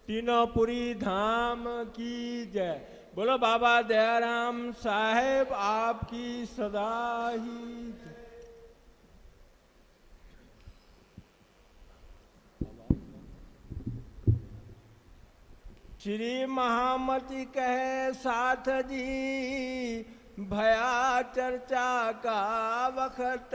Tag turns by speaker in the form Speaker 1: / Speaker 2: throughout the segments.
Speaker 1: तीनोपुरी धाम की जय। बोलो बाबा दयाराम साहेब आपकी सदा ही जय। श्री महामति कहे साथ जी भया चर्चा का वक्त,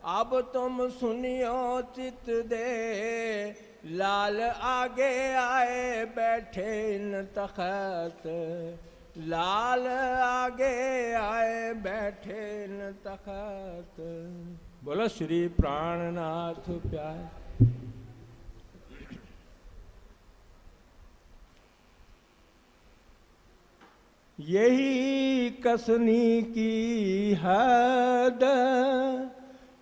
Speaker 1: अब तुम सुनियो चित दे, लाल आगे आए बैठे इन तख्त, लाल आगे आए बैठे इन तख्त। बोलो श्री प्राणनाथ प्यारे। यही कसनी की हद,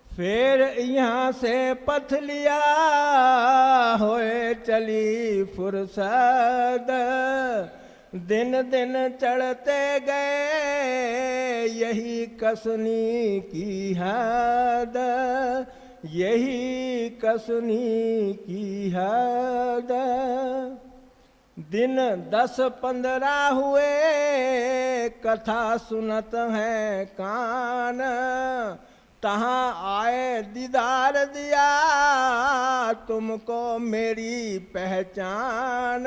Speaker 1: फिर यहाँ से पथ लिया होए चली फुर्सत, दिन दिन चढ़ते गए यही कसनी की हद, यही कसनी की हद। दिन 10-15 हुए कथा सुनत हैं कान, तहाँ आए दीदार दिया तुमको मेरी पहचान।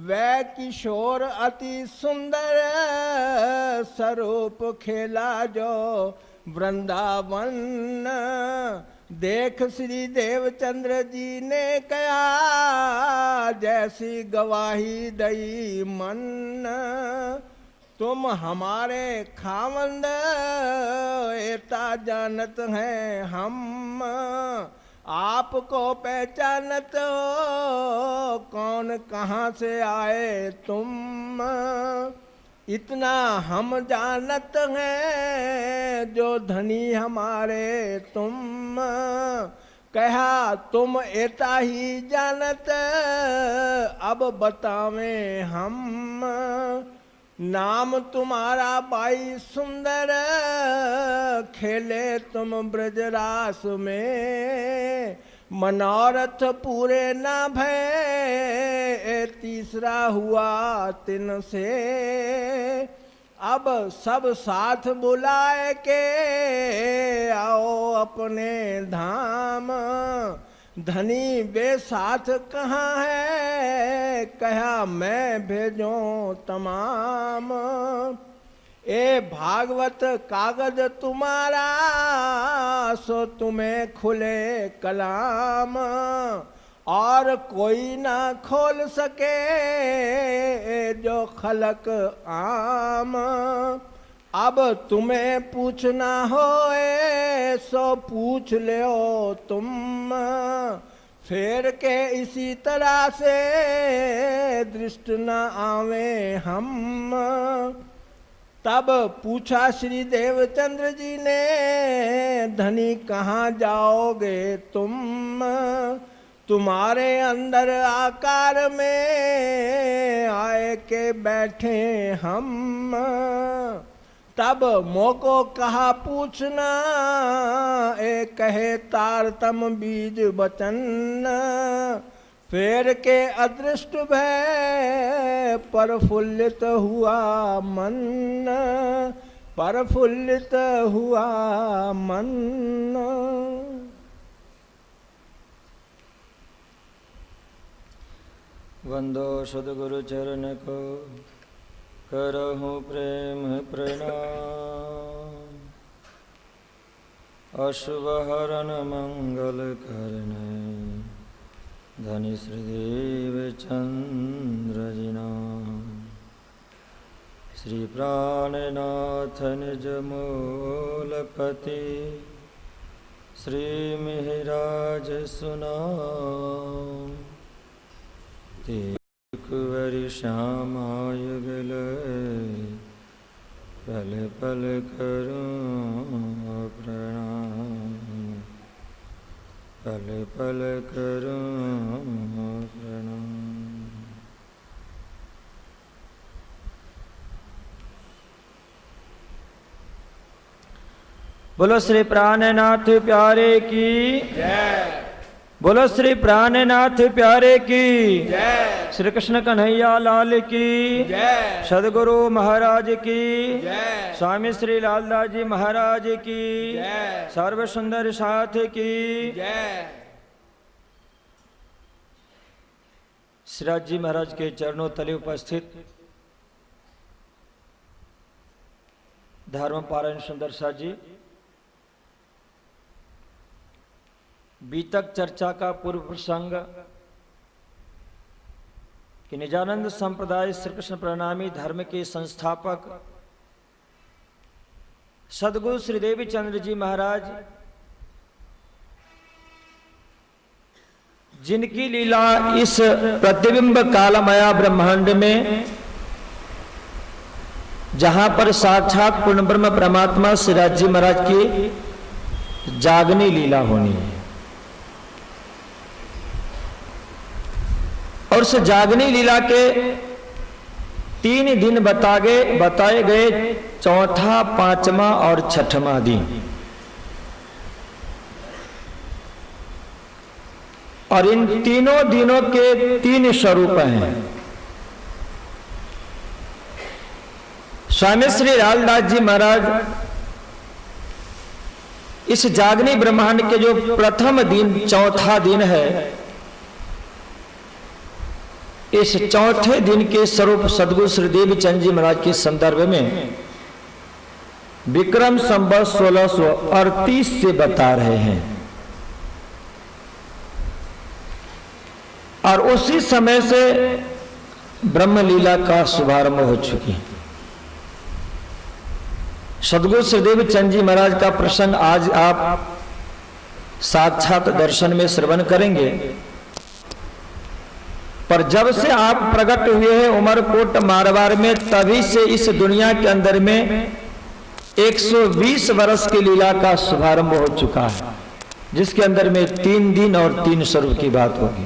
Speaker 1: वह किशोर अति सुंदर स्वरूप खेला जो वृंदावन, देख श्री देवचंद्र जी ने कहा जैसी गवाही दई मन। तुम हमारे खावंद एता जानत हैं हम, आपको पहचानत हो कौन कहाँ से आए तुम। इतना हम जानत हैं जो धनी हमारे तुम, कहा तुम एता ही जानत अब बतावें हम। नाम तुम्हारा बाई सुंदर, खेले तुम ब्रजरास में, मनोरथ पूरे ना भय तीसरा हुआ तिन से। अब सब साथ बुलाए के आओ अपने धाम, धनी वे साथ कहाँ है कहा मैं भेजूं तमाम। ए भागवत कागज तुम्हारा सो तुम्हें खुले कलाम, और कोई ना खोल सके जो खलक आम। अब तुम्हें पूछना होए सो पूछ लो तुम, फेर के इसी तरह से दृष्ट न आवे हम। तब पूछा श्री देवचंद्र जी ने धनी कहाँ जाओगे तुम, तुम्हारे अंदर आकार में आए के बैठे हम। तब मोको कहा पूछना ए कहे तारतम बीज बचन, फेर के अदृष्ट भय प्रफुल्लित हुआ मन, प्रफुल्लित हुआ मन।
Speaker 2: वंदो सद्गुरु चरण को करहूँ प्रेम प्रणाम, अशुभ हरण मंगल करने धनी श्रीदेव चंद्र जी नाम। श्री प्राणनाथ निज मूलपति श्री मिहिराज सुनाम। कुंवरी श्यामायुगल पल पल करूं प्रणाम, पल पल करूं प्रणाम। बोलो श्री प्राणनाथ प्यारे की
Speaker 1: जय।
Speaker 2: बोलो श्री प्राणनाथ प्यारे की
Speaker 1: जय,
Speaker 2: श्री कृष्ण कन्हैया लाल की
Speaker 1: जय,
Speaker 2: सदगुरु महाराज की
Speaker 1: जय,
Speaker 2: स्वामी श्री लालदास जी महाराज की
Speaker 1: जय,
Speaker 2: सर्व सुंदर साथ की
Speaker 1: जय।
Speaker 2: श्रीराज जी महाराज के चरणों तले उपस्थित धर्म पारायण सुंदर साथ जी, बीतक चर्चा का पूर्व प्रसंग कि निजानंद संप्रदाय श्री कृष्ण प्रणामी धर्म के संस्थापक सदगुरु श्री देवी चंद्र जी महाराज, जिनकी लीला इस प्रतिबिंब कालमया ब्रह्मांड में, जहां पर साक्षात पूर्ण ब्रह्म परमात्मा श्रीराज जी महाराज की जागनी लीला होनी है, और उस जागनी लीला के 3 दिन बताए गए, चौथा, पांचवा और छठवां दिन। और इन तीनों दिनों के 3 स्वरूप हैं। स्वामी श्री लालदास जी महाराज इस जागनी ब्रह्मांड के जो प्रथम दिन, चौथा दिन है, इस चौथे दिन के स्वरूप सदगुरु श्री देवी चंद जी महाराज के संदर्भ में विक्रम संवत 1638 से बता रहे हैं। और उसी समय से ब्रह्म लीला का शुभारंभ हो चुकी है। सदगुरु श्री देवी चंद जी महाराज का प्रसंग आज आप साक्षात दर्शन में श्रवण करेंगे। पर जब से आप प्रकट हुए हैं उमरकोट मारवाड़ में, तभी से इस दुनिया के अंदर में 120 वर्ष की लीला का शुभारंभ हो चुका है, जिसके अंदर में 3 दिन और 3 स्वरूप की बात होगी।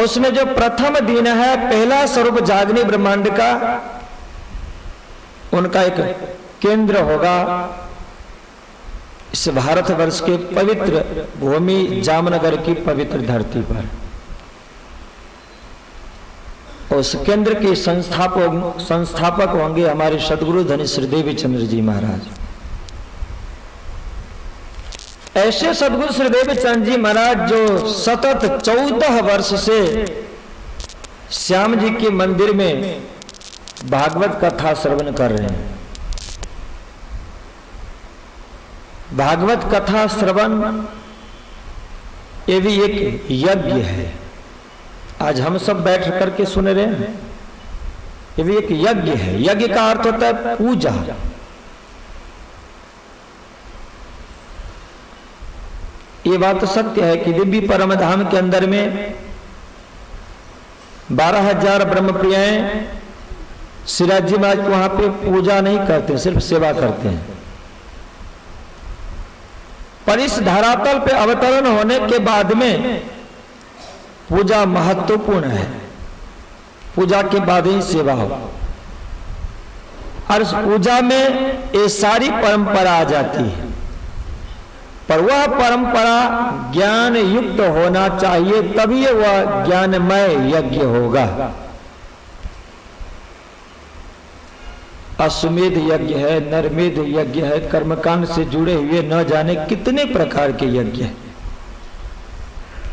Speaker 2: उसमें जो प्रथम दिन है, पहला स्वरूप जागनी ब्रह्मांड का, उनका एक केंद्र होगा इस भारतवर्ष के पवित्र भूमि जामनगर की पवित्र धरती पर। उस केंद्र के संस्थापक होंगे हमारे सदगुरु धनी श्री देवी चंद्र जी महाराज। ऐसे सदगुरु श्री देवी चंद जी महाराज जो सतत 14 वर्ष से श्याम जी के मंदिर में भागवत कथा श्रवण कर रहे हैं। भागवत कथा श्रवण ये भी एक यज्ञ है। आज हम सब बैठ करके सुन रहे हैं, ये भी एक यज्ञ है। यज्ञ का अर्थ होता है पूजा। ये बात तो सत्य है कि दिव्य परम धाम के अंदर में 12,000 ब्रह्मप्रियाएं श्रीराज जी महाराज वहां पे पूजा नहीं करते, सिर्फ सेवा करते हैं। पर इस धरातल पे अवतरण होने के बाद में पूजा महत्वपूर्ण है। पूजा के बाद ही सेवा हो। और इस पूजा में ये सारी परंपरा आ जाती है, पर वह परंपरा ज्ञान युक्त होना चाहिए, तभी वह ज्ञानमय यज्ञ होगा। अश्वमेध यज्ञ है, नरमेध यज्ञ है, कर्मकांड से जुड़े हुए न जाने कितने प्रकार के यज्ञ है,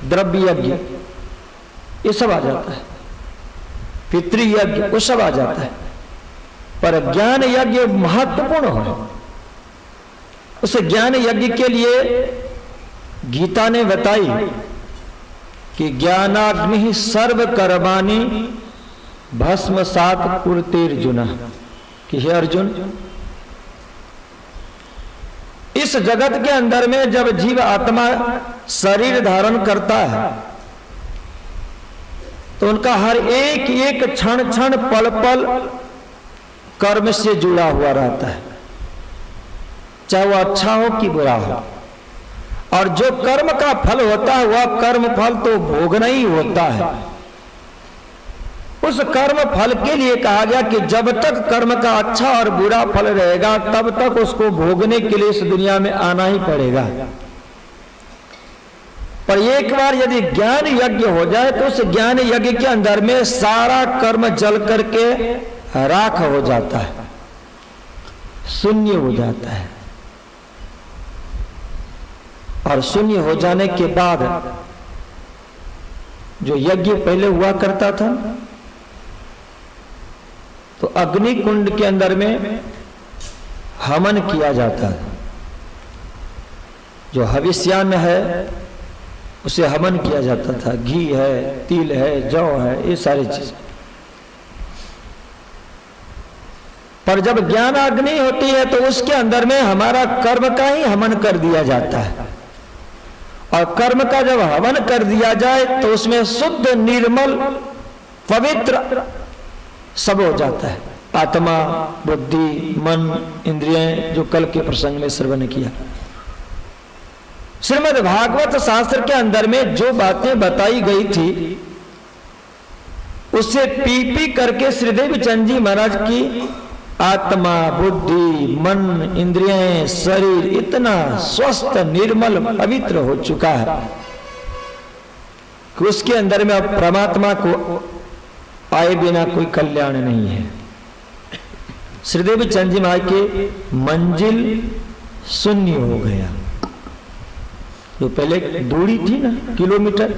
Speaker 2: द्रव्य यज्ञ, ये सब आ जाता है, पितृयज्ञ वो सब आ जाता है। पर ज्ञान यज्ञ महत्वपूर्ण हो। उस ज्ञान यज्ञ के लिए गीता ने बताई कि ज्ञानाग्नि सर्व कर्माणि भस्मसात कुरुतेर्जुन, कि हे अर्जुन, इस जगत के अंदर में जब जीव आत्मा शरीर धारण करता है तो उनका हर एक एक क्षण क्षण पल पल कर्म से जुड़ा हुआ रहता है, चाहे वो अच्छा हो कि बुरा हो। और जो कर्म का फल होता है वह कर्म फल तो भोगना ही होता है। उस कर्म फल के लिए कहा गया कि जब तक कर्म का अच्छा और बुरा फल रहेगा तब तक उसको भोगने के लिए इस दुनिया में आना ही पड़ेगा। पर एक बार यदि ज्ञान यज्ञ हो जाए तो उस ज्ञान यज्ञ के अंदर में सारा कर्म जल करके राख हो जाता है, शून्य हो जाता है। और शून्य हो जाने के बाद जो यज्ञ पहले हुआ करता था तो अग्नि कुंड के अंदर में हवन किया जाता है। जो हविष्यान्न है उसे हवन किया जाता था, घी है, तिल है, जौ है, ये सारी चीज। पर जब ज्ञान अग्नि होती है तो उसके अंदर में हमारा कर्म का ही हवन कर दिया जाता है। और कर्म का जब हवन कर दिया जाए तो उसमें शुद्ध निर्मल पवित्र सब हो जाता है। आत्मा, बुद्धि, मन, इंद्रियां, जो कल के प्रसंग में श्रवण किया। श्रीमद् भागवत शास्त्र के अंदर में जो बातें बताई गई थी उससे पी पी करके श्रीदेव चंद जी महाराज की आत्मा, बुद्धि, मन, इंद्रियां, शरीर इतना स्वस्थ, निर्मल, पवित्र हो चुका है कि उसके अंदर में अब परमात्मा को आए बिना कोई कल्याण नहीं है। श्रीदेव चंद जी महाराज के मंजिल शून्य हो गया। जो पहले दूरी थी ना, किलोमीटर,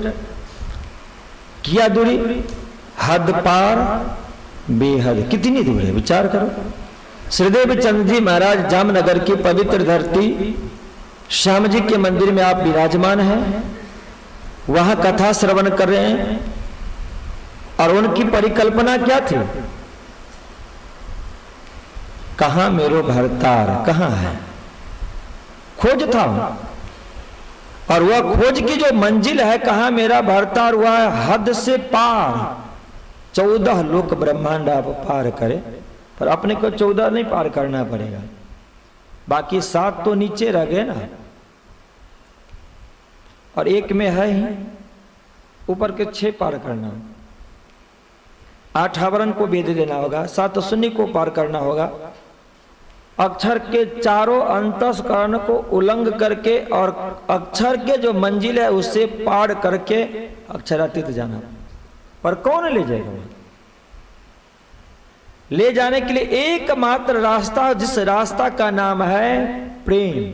Speaker 2: किया दूरी, हद पार बेहद, कितनी दूर है विचार करो। श्रीदेव चंद जी महाराज जामनगर की पवित्र धरती श्याम जी के मंदिर में आप विराजमान हैं, वहां कथा श्रवण कर रहे हैं। और उनकी परिकल्पना क्या थी? कहां मेरो भरतार, कहां है, खोज था। और वह खोज की जो मंजिल है, कहां मेरा भरतार, हुआ है हद से पार। 14 लोक ब्रह्मांड आप पार करें, पर अपने को 14 नहीं पार करना पड़ेगा, बाकी 7 तो नीचे रह गए ना। और एक में है ही, ऊपर के 6 पार करना। 8 आवरण को भेद देना होगा, 7 शून्य को पार करना होगा। अक्षर के चारों अंतस्करण को उल्लंघ करके और अक्षर के जो मंजिल है उससे पार करके अक्षरातीत जाना। पर कौन ले जाएगा? ले जाने के लिए एकमात्र रास्ता, जिस रास्ता का नाम है प्रेम,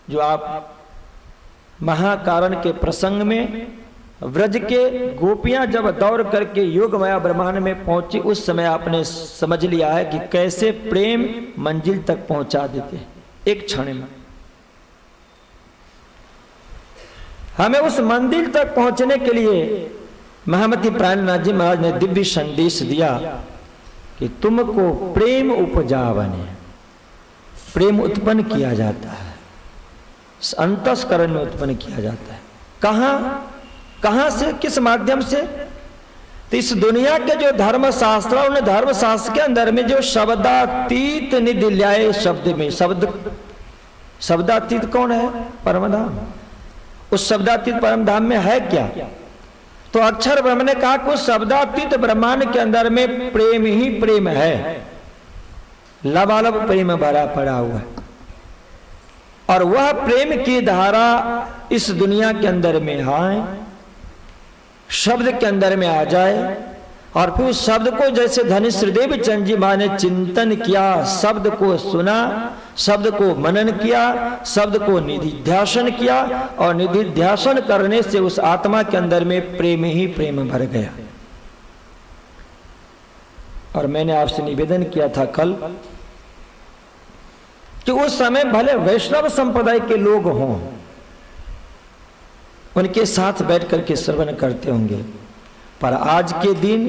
Speaker 2: जो आप महाकारण के प्रसंग में व्रज के गोपियां जब दौड़ करके योग माया ब्रह्मांड में पहुंची, उस समय आपने समझ लिया है कि कैसे प्रेम मंजिल तक पहुंचा देते हैं एक क्षण में। हमें उस मंदिर तक पहुंचने के लिए महामती प्राणनाथ जी महाराज ने दिव्य संदेश दिया कि तुमको प्रेम उपजावने, प्रेम उत्पन्न किया जाता है, अंतस्करण में उत्पन्न किया जाता है। कहां से, किस माध्यम से? तो इस दुनिया के जो धर्म शास्त्र, उन धर्म शास्त्र के अंदर में जो शब्दातीत निधि ल्याए शब्द में, शब्दातीत कौन है? परमधाम। उस शब्दातीत परमधाम में है क्या? तो अक्षर ब्रह्म ने कहा कि उस शब्दातीत ब्रह्मांड के अंदर में प्रेम ही प्रेम है, लबालब प्रेम भरा पड़ा हुआ है। और वह प्रेम की धारा इस दुनिया के अंदर में आए, शब्द के अंदर में आ जाए, और फिर उस शब्द को जैसे धनी श्रीदेव चंद जी मां ने चिंतन किया, शब्द को सुना, शब्द को मनन किया, शब्द को निधिध्यासन किया, और निधिध्यासन करने से उस आत्मा के अंदर में प्रेम ही प्रेम भर गया। और मैंने आपसे निवेदन किया था कल कि उस समय भले वैष्णव संप्रदाय के लोग हों, उनके साथ बैठ करके श्रवण करते होंगे, पर आज के दिन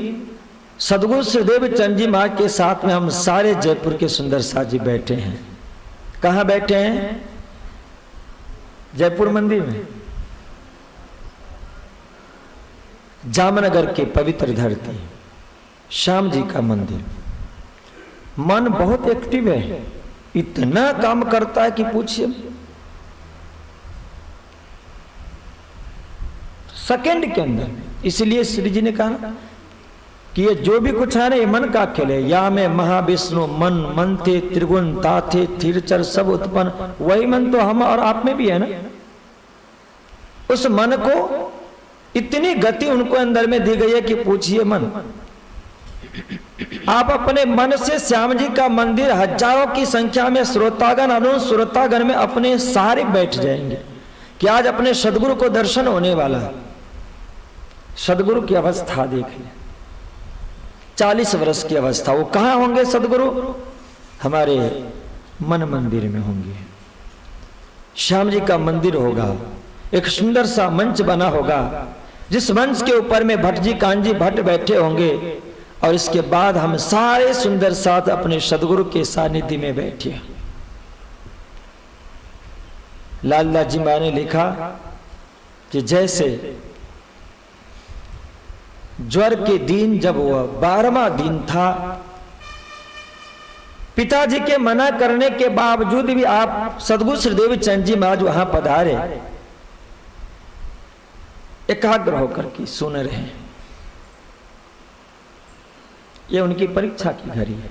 Speaker 2: सदगुरु श्रीदेव चंद जी महाराज के साथ में हम सारे जयपुर के सुंदर साथ जी बैठे हैं। कहाँ बैठे हैं? जयपुर मंदिर में, जामनगर के पवित्र धरती श्याम जी का मंदिर। मन बहुत एक्टिव है, इतना काम करता है कि पूछिए। सेकंड के अंदर, इसलिए श्री जी ने कहा कि ये जो भी कुछ है ना, ये मन का खेल है। या में महाविष्णु मन, मन थे त्रिगुण ताथे थिरचर सब उत्पन्न, वही मन तो हम और आप में भी है ना। उस मन को इतनी गति उनको अंदर में दी गई है कि पूछिए मन। आप अपने मन से श्याम जी का मंदिर हजारों की संख्या में श्रोतागण अनुश्रोतागण में अपने सारे बैठ जाएंगे कि आज अपने सदगुरु को दर्शन होने वाला है। सदगुरु की अवस्था देख ले, 40 वर्ष की अवस्था। वो कहां होंगे सदगुरु? हमारे मन मंदिर में होंगे। श्याम जी का मंदिर होगा, एक सुंदर सा मंच बना होगा, जिस मंच के ऊपर में भट्ट जी कांजी भट्ट बैठे होंगे, और इसके बाद हम सारे सुंदर साथ अपने सदगुरु के सानिध्य में बैठे। लाला जी मां ने लिखा कि जैसे ज्वर के दिन जब वह 12वां दिन था, पिताजी के मना करने के बावजूद भी आप सदगुरु श्रीदेव चंद जी महाराज वहां पधारे, एकाग्र होकर के सुन रहे हैं। ये उनकी परीक्षा की घड़ी है।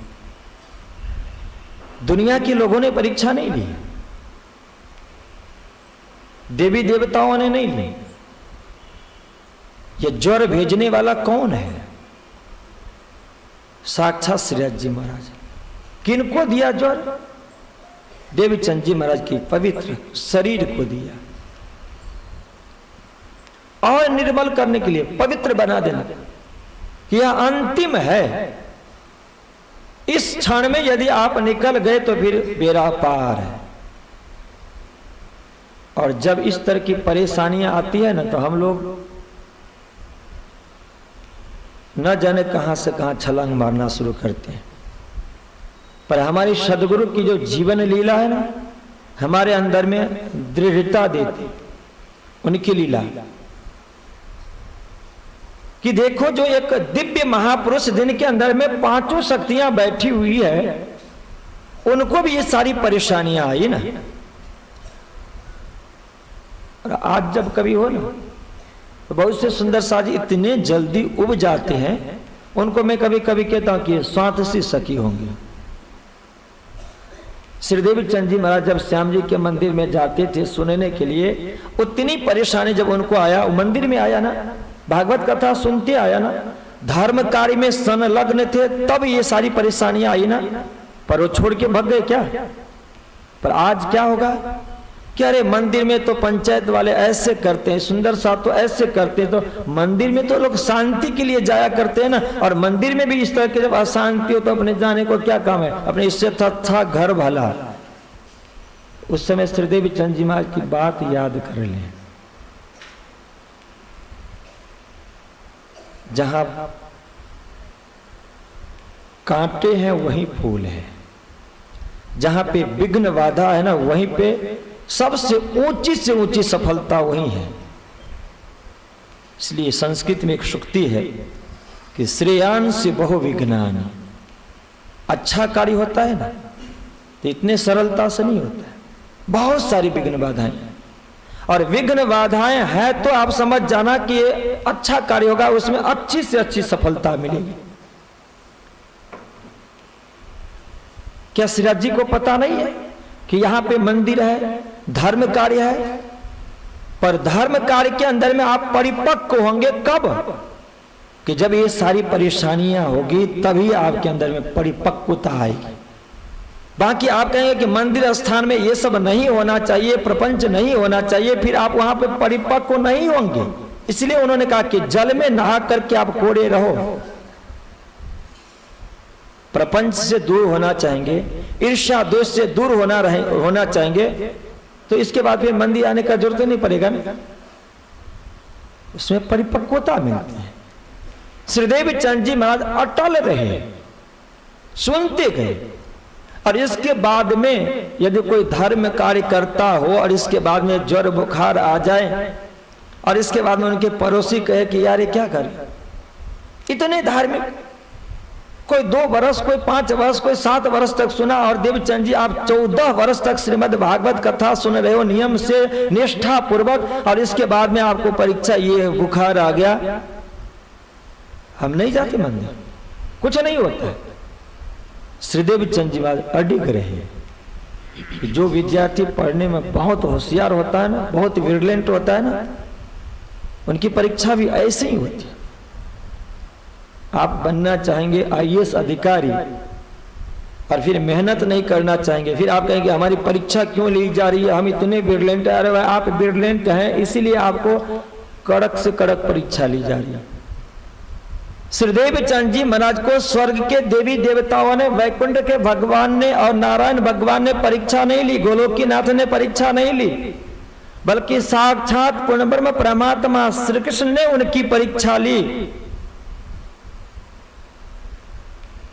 Speaker 2: दुनिया के लोगों ने परीक्षा नहीं ली, देवी देवताओं ने नहीं ली। ये ज्वर भेजने वाला कौन है? साक्षात श्रीराज जी महाराज। किनको दिया ज्वर? देवी चंद जी महाराज की पवित्र शरीर को दिया, और निर्मल करने के लिए, पवित्र बना देना। यह अंतिम है। इस क्षण में यदि आप निकल गए तो फिर बेड़ा पार है। और जब इस तरह की परेशानियां आती है ना, तो हम लोग न जाने कहां से कहां छलांग मारना शुरू करते हैं। पर हमारी सदगुरु की जो जीवन लीला है ना, हमारे अंदर में दृढ़ता देती, उनकी लीला कि देखो, जो एक दिव्य महापुरुष जिनके अंदर में 5 शक्तियां बैठी हुई है, उनको भी ये सारी परेशानियां आई ना। और आज जब कभी हो ना, तो बहुत से सुंदर साज इतने जल्दी उब जाते हैं, उनको मैं कभी कभी कहता हूं कि स्वात सी सखी होंगे। श्रीदेवी चंद जी महाराज जब श्याम जी के मंदिर में जाते थे सुनने के लिए, उतनी परेशानी जब उनको आया, वो मंदिर में आया ना, भागवत कथा सुनते आया ना, धर्म कार्य में संलग्न थे, तब ये सारी परेशानियां आई ना। पर वो छोड़ के भाग गए क्या? पर आज क्या होगा कि अरे मंदिर में तो पंचायत वाले ऐसे करते हैं, सुंदर साथ तो ऐसे करते हैं, तो मंदिर में तो लोग शांति के लिए जाया करते हैं ना। और मंदिर में भी इस तरह की जब अशांति हो तो अपने जाने को क्या काम है? अपने इससे अच्छा घर भला। उस समय श्रीदेवी चंद जी महाराज की बात याद कर लें। जहां कांटे हैं वहीं फूल है, जहां पे विघ्न बाधा है ना, वहीं पे सबसे ऊंची से ऊंची सफलता वही है। इसलिए संस्कृत में एक सूक्ति है कि श्रेयान से बहु विघ्नान। अच्छा कार्य होता है ना, तो इतने सरलता से नहीं होता है, बहुत सारी विघ्न बाधाएं। और विघ्न बाधाएं है तो आप समझ जाना कि ये अच्छा कार्य होगा, उसमें अच्छी से अच्छी सफलता मिलेगी। क्या श्रीराज जी को पता नहीं है कि यहां पे मंदिर है, धर्म कार्य है? पर धर्म कार्य के अंदर में आप परिपक्व होंगे कब? कि जब ये सारी परेशानियां होगी, तभी आपके अंदर में परिपक्वता आएगी। बाकी आप कहेंगे कि मंदिर स्थान में ये सब नहीं होना चाहिए, प्रपंच नहीं होना चाहिए, फिर आप वहां पे परिपक्व नहीं होंगे। इसलिए उन्होंने कहा कि जल में नहा करके आप कोड़े रहो। प्रपंच से दूर होना चाहेंगे, ईर्ष्या द्वेष से दूर होना चाहेंगे, तो इसके बाद फिर मंदिर आने का जरूरत नहीं पड़ेगा ना, उसमें परिपक्वता मिलती है। श्रीदेवी चंद जी महाराज अटल रहे, सुनते गए। और इसके बाद में यदि कोई धर्म कार्य करता हो और इसके बाद में ज्वर बुखार आ जाए, और इसके बाद में उनके पड़ोसी कहे कि यार ये क्या कर, इतने धार्मिक, कोई 2 वर्ष, कोई 5 वर्ष, कोई 7 वर्ष तक सुना, और देवचंद जी आप 14 वर्ष तक श्रीमद् भागवत कथा सुन रहे हो नियम से, निष्ठा पूर्वक, और इसके बाद में आपको परीक्षा, ये बुखार आ गया, हम नहीं जाते मंदिर, कुछ नहीं होता। श्रीदेवी चंद जी महाराज अडिग रहे। जो विद्यार्थी पढ़ने में बहुत होशियार होता है ना, बहुत विजिलेंट होता है ना, उनकी परीक्षा भी ऐसे ही होती है। आप बनना चाहेंगे आईएएस अधिकारी और फिर मेहनत नहीं करना चाहेंगे, फिर आप कहेंगे हमारी परीक्षा क्यों ली जा रही है, हम इतने ब्रिलियंट है। अरे भाई आप ब्रिलियंट हैं इसीलिए आपको कड़क से कड़क परीक्षा ली जा रही है। श्रीदेव चंद जी महाराज को स्वर्ग के देवी देवताओं ने, वैकुंठ के भगवान ने और नारायण भगवान ने परीक्षा नहीं ली, गोलोकीनाथ ने परीक्षा नहीं ली, बल्कि साक्षात पूर्ण ब्रह्म परमात्मा श्री कृष्ण ने उनकी परीक्षा ली।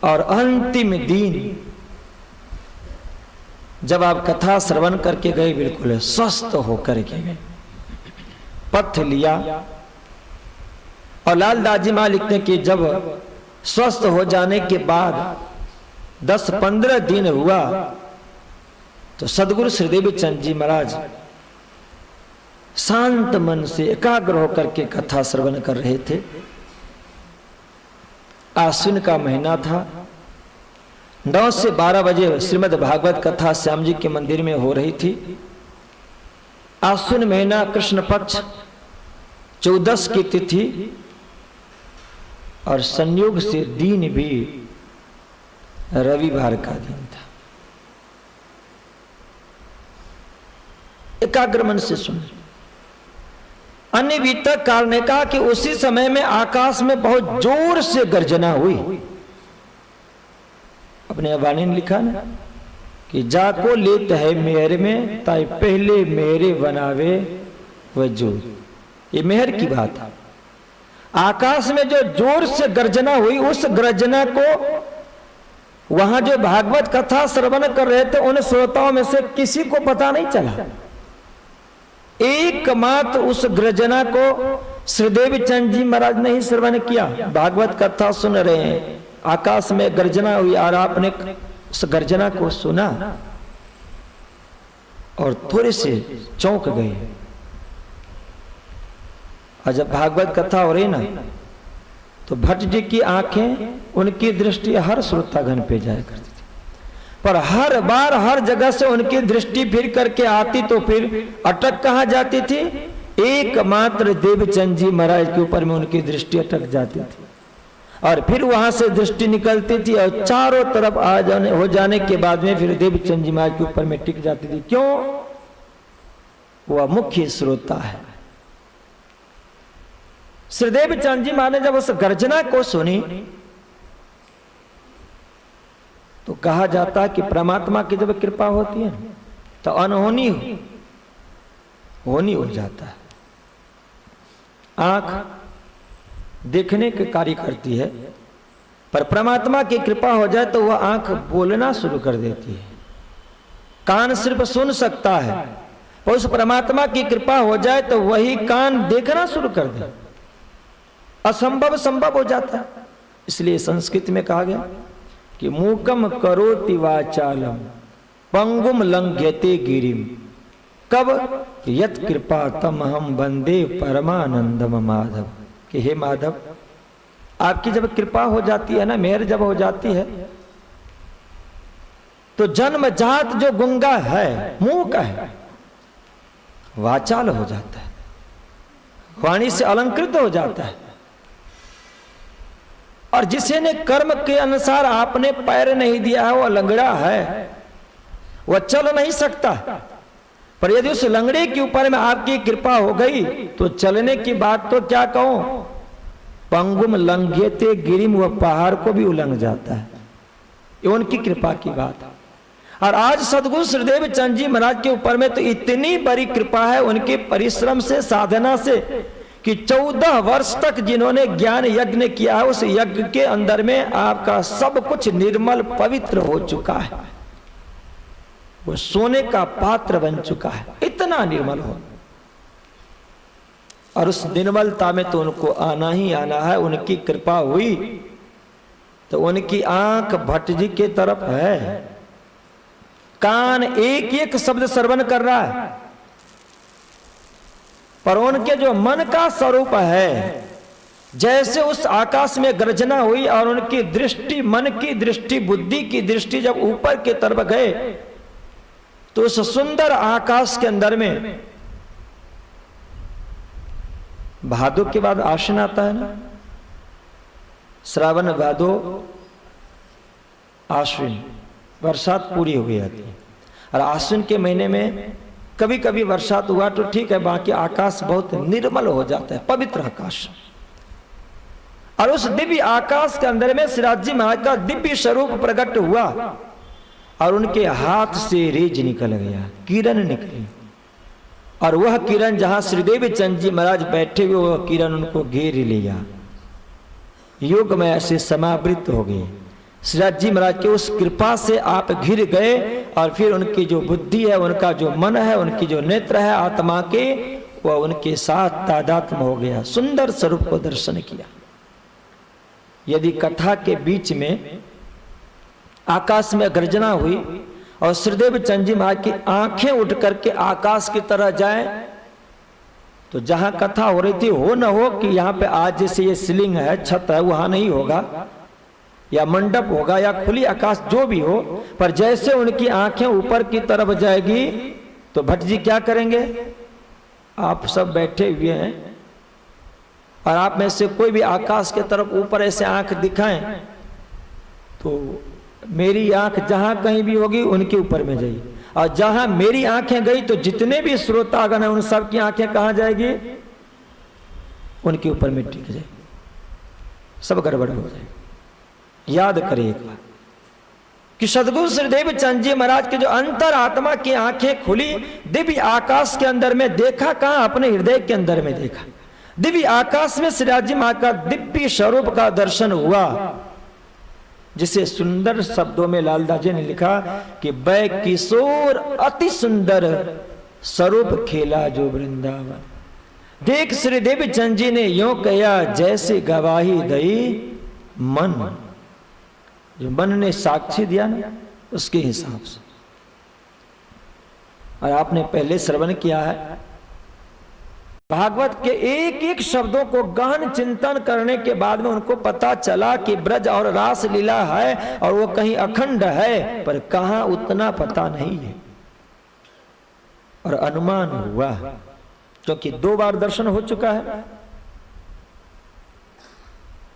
Speaker 2: और अंतिम दिन जब आप कथा श्रवण करके गए, बिल्कुल स्वस्थ होकर के गए, पथ लिया। और लालदास जी महाराज लिखते कि जब स्वस्थ हो जाने के बाद 10-15 दिन हुआ तो सदगुरु श्रीदेव चंद जी महाराज शांत मन से एकाग्र होकर के कथा श्रवण कर रहे थे। आश्विन का महीना था, 9 से 12 बजे श्रीमद् भागवत कथा श्याम जी के मंदिर में हो रही थी। आश्विन महीना कृष्ण पक्ष 14 की तिथि और संयोग से दिन भी रविवार का दिन था। एकाग्र मन से सुन। अन्य वितक काल ने कहा कि उसी समय में आकाश में बहुत जोर से गर्जना हुई। अपने वाणी ने लिखा ना कि जाको लेत है मेहर में ताई पहले मेरे बनावे वजूद। ये मेहर की बात है। आकाश में जो जोर से गर्जना हुई, उस गर्जना को वहां जो भागवत कथा श्रवण कर रहे थे उन श्रोताओं में से किसी को पता नहीं चला। एकमात्र उस गर्जना को श्रीदेव चंद जी महाराज ने ही श्रवण किया। भागवत कथा सुन रहे हैं, आकाश में गर्जना हुई और आपने उस गर्जना को सुना और थोड़े से चौंक गए। और जब भागवत कथा हो रही ना तो भट्ट जी की आंखें, उनकी दृष्टि हर श्रोतागण पे जाया करती थी, पर हर बार हर जगह से उनकी दृष्टि फिर करके आती तो फिर अटक कहां जाती थी? एकमात्र देवचंद जी महाराज के ऊपर में उनकी दृष्टि अटक जाती थी और फिर वहां से दृष्टि निकलती थी और चारों तरफ आ जाने हो जाने के बाद में फिर देवचंद जी महाराज के ऊपर में टिक जाती थी। क्यों? वह मुख्य श्रोता है। श्रीदेव चंद जी महाराज ने जब उस गर्जना को सुनी तो कहा जाता है कि परमात्मा की जब कृपा होती है तो अनहोनी होनी हो जाता है। आंख देखने के कार्य करती है, पर परमात्मा की कृपा हो जाए तो वह आंख बोलना शुरू कर देती है। कान सिर्फ सुन सकता है, पर उस परमात्मा की कृपा हो जाए तो वही कान देखना शुरू कर दे। असंभव संभव हो जाता है। इसलिए संस्कृत में कहा गया कि मूकम करोति वाचालम पंगुम लंघ्यते गिरिम। कब? यत कृपा तम हम वंदे परमानंदम माधव। कि हे माधव, आपकी जब कृपा हो जाती है ना, मेहर जब हो जाती है तो जन्मजात जो गुंगा है, मूक है, वाचाल हो जाता है, वाणी से अलंकृत हो जाता है। और जिसे ने कर्म के अनुसार आपने पैर नहीं दिया है, वह लंगड़ा है, वह चल नहीं सकता। पर यदि उस लंगड़े के ऊपर में आपकी कृपा हो गई तो चलने की बात तो क्या कहूं, पंगुम लंघ्यते गिरिम, वह पहाड़ को भी उलंघ जाता है। ये उनकी कृपा की बात है। और आज सदगुरु श्रीदेव चंद जी महाराज के ऊपर में तो इतनी बड़ी कृपा है उनके परिश्रम से, साधना से, कि 14 वर्ष तक जिन्होंने ज्ञान यज्ञ किया है, उस यज्ञ के अंदर में आपका सब कुछ निर्मल पवित्र हो चुका है। वो सोने का पात्र बन चुका है, इतना निर्मल हो। और उस निर्मलता में तो उनको आना ही आना है। उनकी कृपा हुई तो उनकी आंख भट्ट जी के तरफ है, कान एक एक शब्द श्रवण कर रहा है, पर उनके जो मन का स्वरूप है, जैसे उस आकाश में गर्जना हुई और उनकी दृष्टि, मन की दृष्टि, बुद्धि की दृष्टि जब ऊपर की तरफ गए तो उस सुंदर आकाश के अंदर में भादो के बाद आश्विन आता है ना, श्रावण भादो आश्विन, बरसात पूरी हो गई आती है। और आश्विन के महीने में कभी कभी बरसात हुआ तो ठीक है, बाकी आकाश बहुत निर्मल हो जाता है, पवित्र आकाश। और उस दिव्य आकाश के अंदर में श्रीनाथ जी महाराज का दिव्य स्वरूप प्रकट हुआ और उनके हाथ से रेज निकल गया, किरण निकली। और वह किरण जहां श्रीदेव चंद जी महाराज बैठे हुए, वह किरण उनको घेर लिया, योग में ऐसे समावृत हो गए। श्रीनाथ जी महाराज के उस कृपा से आप घिर गए और फिर उनकी जो बुद्धि है, उनका जो मन है, उनकी जो नेत्र है आत्मा के, वह उनके साथ तादात्म्य हो गया, सुंदर स्वरूप को दर्शन किया। यदि कथा के बीच में आकाश में गर्जना हुई और श्रीदेव चंद जी महाराज की आंखें उठ करके आकाश की तरह जाए, तो जहां कथा हो रही थी हो न हो कि यहाँ पे आज जैसे ये सीलिंग है, छत है, वहां नहीं होगा, या मंडप होगा या खुली आकाश, जो भी हो, पर जैसे उनकी आंखें ऊपर की तरफ जाएगी तो भट्ट जी क्या करेंगे? आप सब बैठे हुए हैं और आप में से कोई भी आकाश की तरफ ऊपर ऐसे आंख दिखाएं तो मेरी आंख जहां कहीं भी होगी उनके ऊपर में जाएगी, और जहां मेरी आंखें गई तो जितने भी श्रोतागण हैं उन सब की आंखें कहां जाएगी? उनके ऊपर में टिक जाएगी, सब गड़बड़ हो जाएगी। याद करिएगा कि सदगुरु श्रीदेव चंद जी महाराज के जो अंतर आत्मा की आंखें खुली, दिव्य आकाश के अंदर में देखा, कहां? अपने हृदय के अंदर में देखा। दिव्य आकाश में श्रीनाथ जी महाराज का दिव्य स्वरूप का दर्शन हुआ, जिसे सुंदर शब्दों में लालदास जी ने लिखा कि बै किशोर अति सुंदर स्वरूप खेला जो वृंदावन। देख श्रीदेव चंद जी ने यों कहा जैसे गवाही दई मन, जो मन ने साक्षी दिया ना उसके हिसाब से। और आपने पहले श्रवण किया है, भागवत के एक एक शब्दों को गहन चिंतन करने के बाद में उनको पता चला कि ब्रज और रास लीला है और वो कहीं अखंड है, पर कहां उतना पता नहीं है। और अनुमान हुआ क्योंकि 2 बार दर्शन हो चुका है,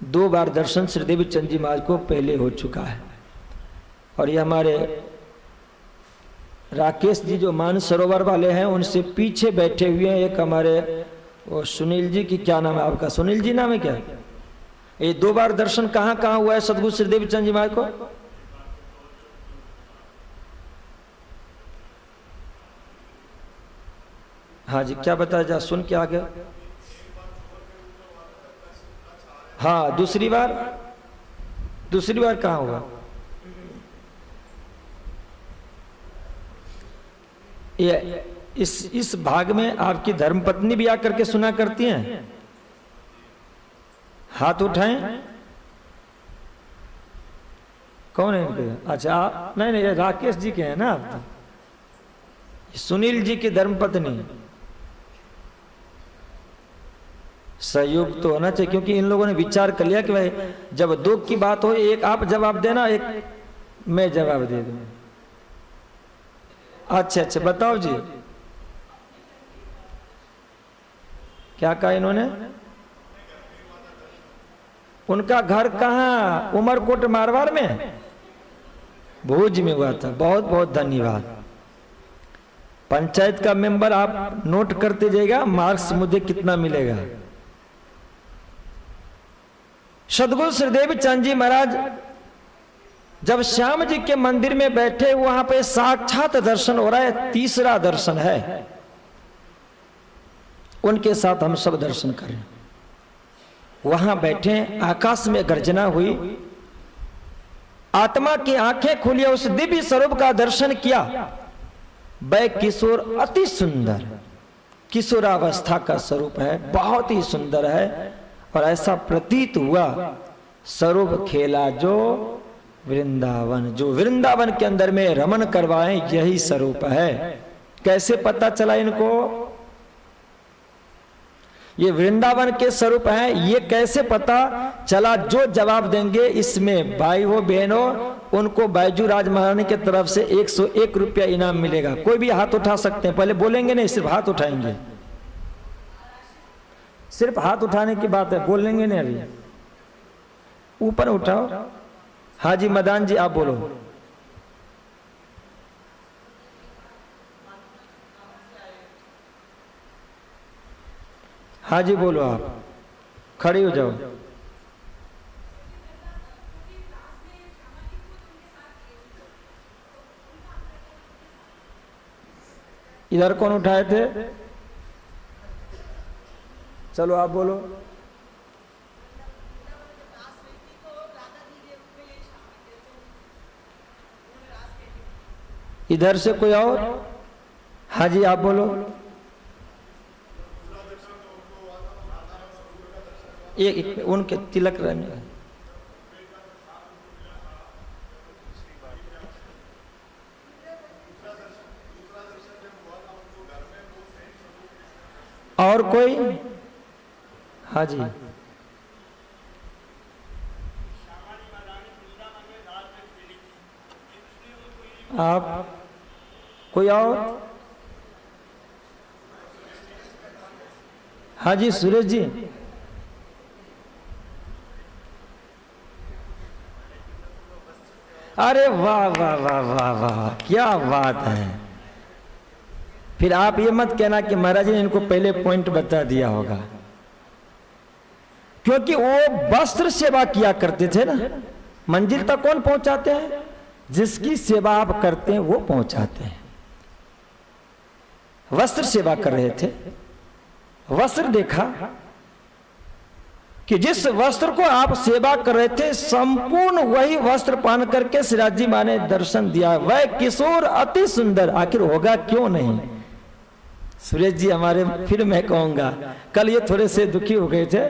Speaker 2: 2 बार दर्शन श्रीदेव चंद जी महाराज को पहले हो चुका है। और ये हमारे राकेश जी जो मानसरोवर वाले हैं उनसे पीछे बैठे हुए हैं, एक हमारे वो सुनील जी की, क्या नाम है आपका? सुनील जी नाम है क्या? ये 2 बार दर्शन कहां कहां हुआ है सदगुरु श्रीदेव चंद जी महाराज को? हाँ जी, क्या बताया जा, सुन के आगे। हाँ, दूसरी बार कहां हुआ? ये इस भाग में आपकी धर्मपत्नी भी आकर के सुना करती हैं, हाथ उठाएं। कौन है इनके? अच्छा, नहीं, ये राकेश जी के हैं ना आप? सुनील जी की धर्मपत्नी। सहयोग तो होना चाहिए, क्योंकि इन लोगों ने विचार कर लिया कि भाई जब 2 की बात हो, एक आप जवाब देना, एक मैं जवाब दे दूं। अच्छा, बताओ जी, क्या कहा इन्होंने? उनका घर कहाँ? उमरकोट मारवाड़ में, भुज में हुआ था। बहुत बहुत धन्यवाद। पंचायत का मेंबर आप नोट करते जाइएगा, मार्क्स मुझे कितना मिलेगा। सदगुरु श्रीदेव चंद जी महाराज जब श्याम जी के मंदिर में बैठे, वहां पे साक्षात दर्शन हो रहा है, तीसरा दर्शन है। उनके साथ हम सब दर्शन करें। वहां बैठे, आकाश में गर्जना हुई, आत्मा की आंखें खुली, उस दिव्य स्वरूप का दर्शन किया। वह किशोर अति सुंदर, किशोरावस्था का स्वरूप है, बहुत ही सुंदर है। और ऐसा प्रतीत हुआ स्वरूप खेला जो वृंदावन, जो वृंदावन के अंदर में रमन करवाएं, यही स्वरूप है। कैसे पता चला इनको ये वृंदावन के स्वरूप है? ये कैसे पता चला? जो जवाब देंगे इसमें भाई हो बहन हो, उनको बैजू राज महारानी की तरफ से 101 रुपया इनाम मिलेगा। कोई भी हाथ उठा सकते हैं, पहले बोलेंगे नहीं, सिर्फ हाथ उठाएंगे, सिर्फ हाथ उठाने की बात है, बोलेंगे नहीं अभी। ऊपर उठाओ। हाजी मदान जी आप बोलो। हाजी बोलो, आप खड़े हो जाओ। इधर कौन उठाए थे? चलो आप बोलो। इधर से कोई और? हाजी आप बोलो। एक उनके तिलक रहने। और कोई? हाजी आप, कोई और? हाजी सुरेश जी। अरे वाह वाह वाह वाह वाह, क्या बात है। फिर आप ये मत कहना कि महाराज जी ने इनको पहले पॉइंट बता दिया होगा, क्योंकि वो वस्त्र सेवा किया करते थे ना। मंजिल तक कौन पहुंचाते हैं? जिसकी सेवा आप करते हैं वो पहुंचाते हैं। वस्त्र सेवा कर रहे थे, वस्त्र देखा कि जिस वस्त्र को आप सेवा कर रहे थे संपूर्ण वही वस्त्र पहन करके सिराज जी मां ने दर्शन दिया। वह किशोर अति सुंदर, आखिर होगा क्यों नहीं। सुरेश जी हमारे, फिर मैं कहूंगा, कल ये थोड़े से दुखी हो गए थे।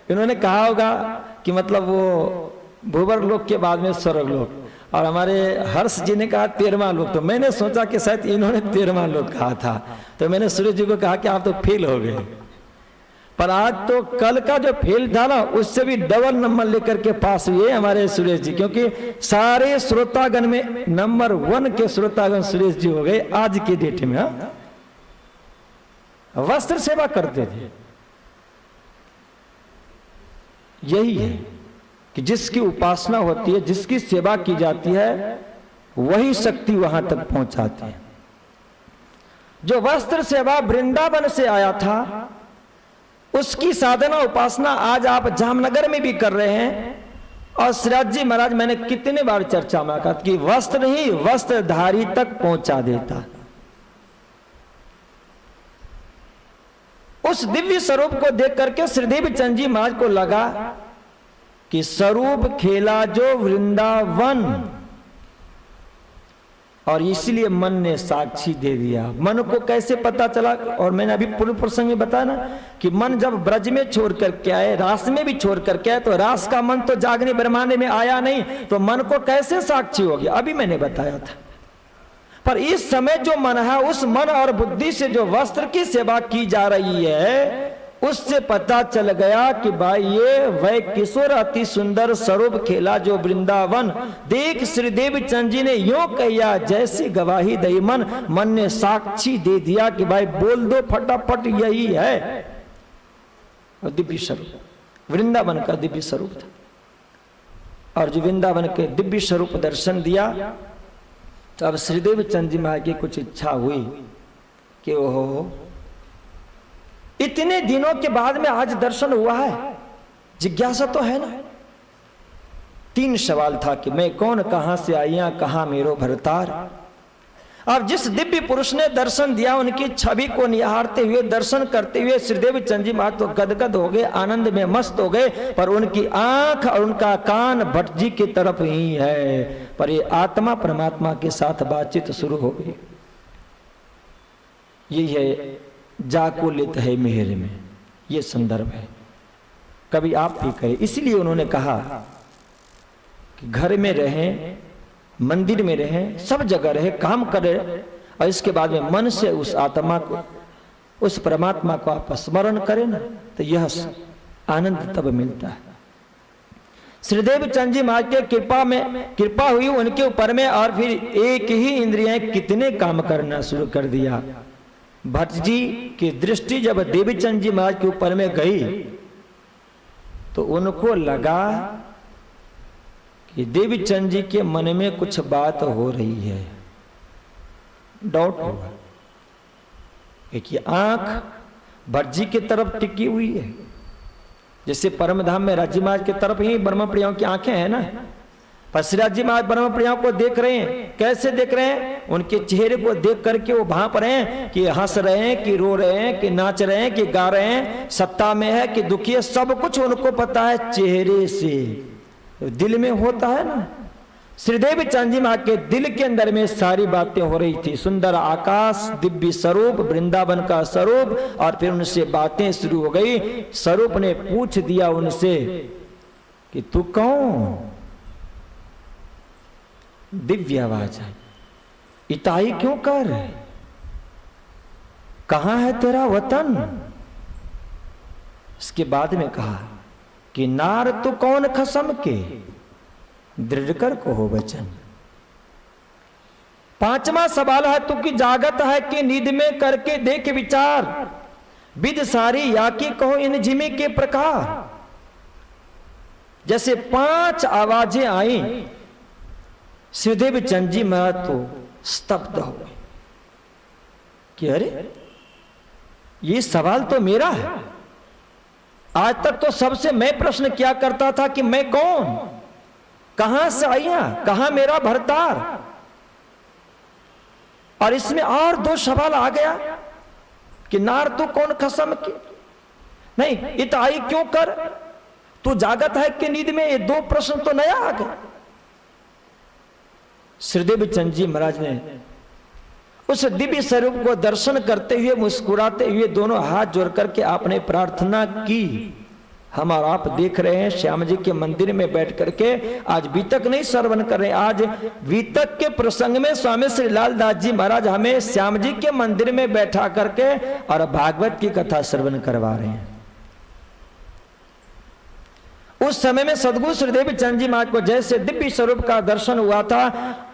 Speaker 2: इन्होंने कहा होगा कि मतलब वो भूवर लोक के बाद में स्वर्ग लोक, और हमारे हर्ष जी ने कहा 13वां लोक। तो मैंने सोचा कि शायद इन्होंने 13वां लोक कहा था, तो मैंने सुरेश जी को कहा कि आप तो फेल हो गए। पर आज तो कल का जो फेल था ना, उससे भी डबल नंबर लेकर के पास हुए हमारे सुरेश जी, क्योंकि सारे श्रोतागण में नंबर 1 के श्रोतागण सुरेश जी हो गए आज की डेट में। हाँ, वस्त्र सेवा करते थे। यही है कि जिसकी उपासना होती है, जिसकी सेवा की जाती है, वही शक्ति वहां तक पहुंचाती है। जो वस्त्र सेवा वृंदावन से आया था, उसकी साधना उपासना आज आप जामनगर में भी कर रहे हैं। और सिराज जी महाराज, मैंने कितने बार चर्चा में कहा कि वस्त्र ही वस्त्रधारी तक पहुंचा देता। उस दिव्य स्वरूप को देख करके श्रीदेव चंद जी महाराज को लगा कि स्वरूप खेला जो वृंदावन, और इसलिए मन ने साक्षी दे दिया। मन को कैसे पता चला? और मैंने अभी पूर्व प्रसंग में बताया ना कि मन जब ब्रज में छोड़ करके आए, रास में भी छोड़ करके आए, तो रास का मन तो जागने ब्रह्मांड में आया नहीं, तो मन को कैसे साक्षी हो गया? अभी मैंने बताया था। पर इस समय जो मन है, उस मन और बुद्धि से जो वस्त्र की सेवा की जा रही है, उससे पता चल गया कि भाई ये वह किशोर अति सुंदर स्वरूप खेला जो वृंदावन। देख श्रीदेव चंद जी ने यूं कहिया जैसी गवाही दई मन, मन ने साक्षी दे दिया कि भाई बोल दो फटाफट, यही है दिव्य स्वरूप। वृंदावन का दिव्य स्वरूप था। और जो वृंदावन के दिव्य स्वरूप दर्शन दिया, तो अब श्रीदेव चंद जी महाराज की कुछ इच्छा हुई कि ओहो, इतने दिनों के बाद में आज दर्शन हुआ है, जिज्ञासा तो है ना। 3 सवाल था कि मैं कौन, कहां से आइया, कहां मेरो भरतार। अब जिस दिव्य पुरुष ने दर्शन दिया, उनकी छवि को निहारते हुए, दर्शन करते हुए श्रीदेव चंद जी महाराज तो गदगद हो गए, आनंद में मस्त हो गए। पर उनकी आंख और उनका कान भट्ट जी की तरफ ही है। पर ये आत्मा परमात्मा के साथ बातचीत शुरू हो गई। यही है जाकुलित है मेहर में, ये संदर्भ है। कभी आप भी कहे, इसलिए उन्होंने कहा कि घर में रहें, मंदिर में रहें, सब जगह रहे, काम करें, और इसके बाद में मन से उस आत्मा को, उस परमात्मा को आप स्मरण करें ना, तो यह आनंद तब मिलता है। श्रीदेव चंद जी महाराज के कृपा हुई उनके ऊपर में, और फिर एक ही इंद्रियां कितने काम करना शुरू कर दिया। भट्ट जी की दृष्टि जब देवीचंद जी महाराज के ऊपर में गई, तो उनको लगा कि देवीचंद जी के मन में कुछ बात हो रही है, डाउट हुआ। एक आंख भटजी की तरफ टिकी हुई है, जैसे परमधाम में राज्य महाराज की तरफ ही ब्रह्म प्रियाओं की आंखें हैं ना, पर श्री राज्य महाराज ब्रह्म प्रियाओं को देख रहे हैं। कैसे देख रहे हैं? उनके चेहरे को देख करके वो भांप रहे हैं कि हंस रहे हैं कि रो रहे हैं कि नाच रहे हैं कि गा रहे हैं, सत्ता में है कि दुखी है, सब कुछ उनको पता है चेहरे से। दिल में होता है ना। श्रीदेवी चंद जी मां के दिल के अंदर में सारी बातें हो रही थी। सुंदर आकाश, दिव्य स्वरूप, वृंदावन का स्वरूप, और फिर उनसे बातें शुरू हो गई। स्वरूप ने पूछ दिया उनसे कि तू कौन? दिव्य आवाज है, इताई क्यों कर? कहां है तेरा वतन? इसके बाद में कहा कि नार तू कौन खसम के, दृढ़ कर को हो वचन। पांचवा सवाल है, तू की जागत है कि नींद में करके देख विचार, विद सारी या की कहो इन जिमी के प्रकार। जैसे 5 आवाजें आई, श्रीदेवी चंद जी महाराज तो स्तब्ध हो गए कि अरे ये सवाल तो मेरा है। आज तक तो सबसे मैं प्रश्न किया करता था कि मैं कौन, कहां से आई, कहां मेरा भरतार, और इसमें और 2 सवाल आ गया कि नार तू कौन खसम के, नहीं इताई क्यों कर, तू जागत है कि नींद में। ये 2 प्रश्न तो नया आ गए। श्रीदेवी चंद जी महाराज ने उस दिव्य स्वरूप को दर्शन करते हुए मुस्कुराते हुए दोनों हाथ जोड़ करके आपने प्रार्थना की। हम और आप देख रहे हैं श्याम जी के मंदिर में बैठ करके आज वितक नहीं श्रवण कर रहे हैं, आज वितक के प्रसंग में स्वामी श्री लालदास जी महाराज हमें श्याम जी के मंदिर में बैठा करके और भागवत की कथा श्रवण करवा रहे हैं। उस समय में सदगुरु श्रीदेवी चंद जी महाराज को जैसे दिव्य स्वरूप का दर्शन हुआ था,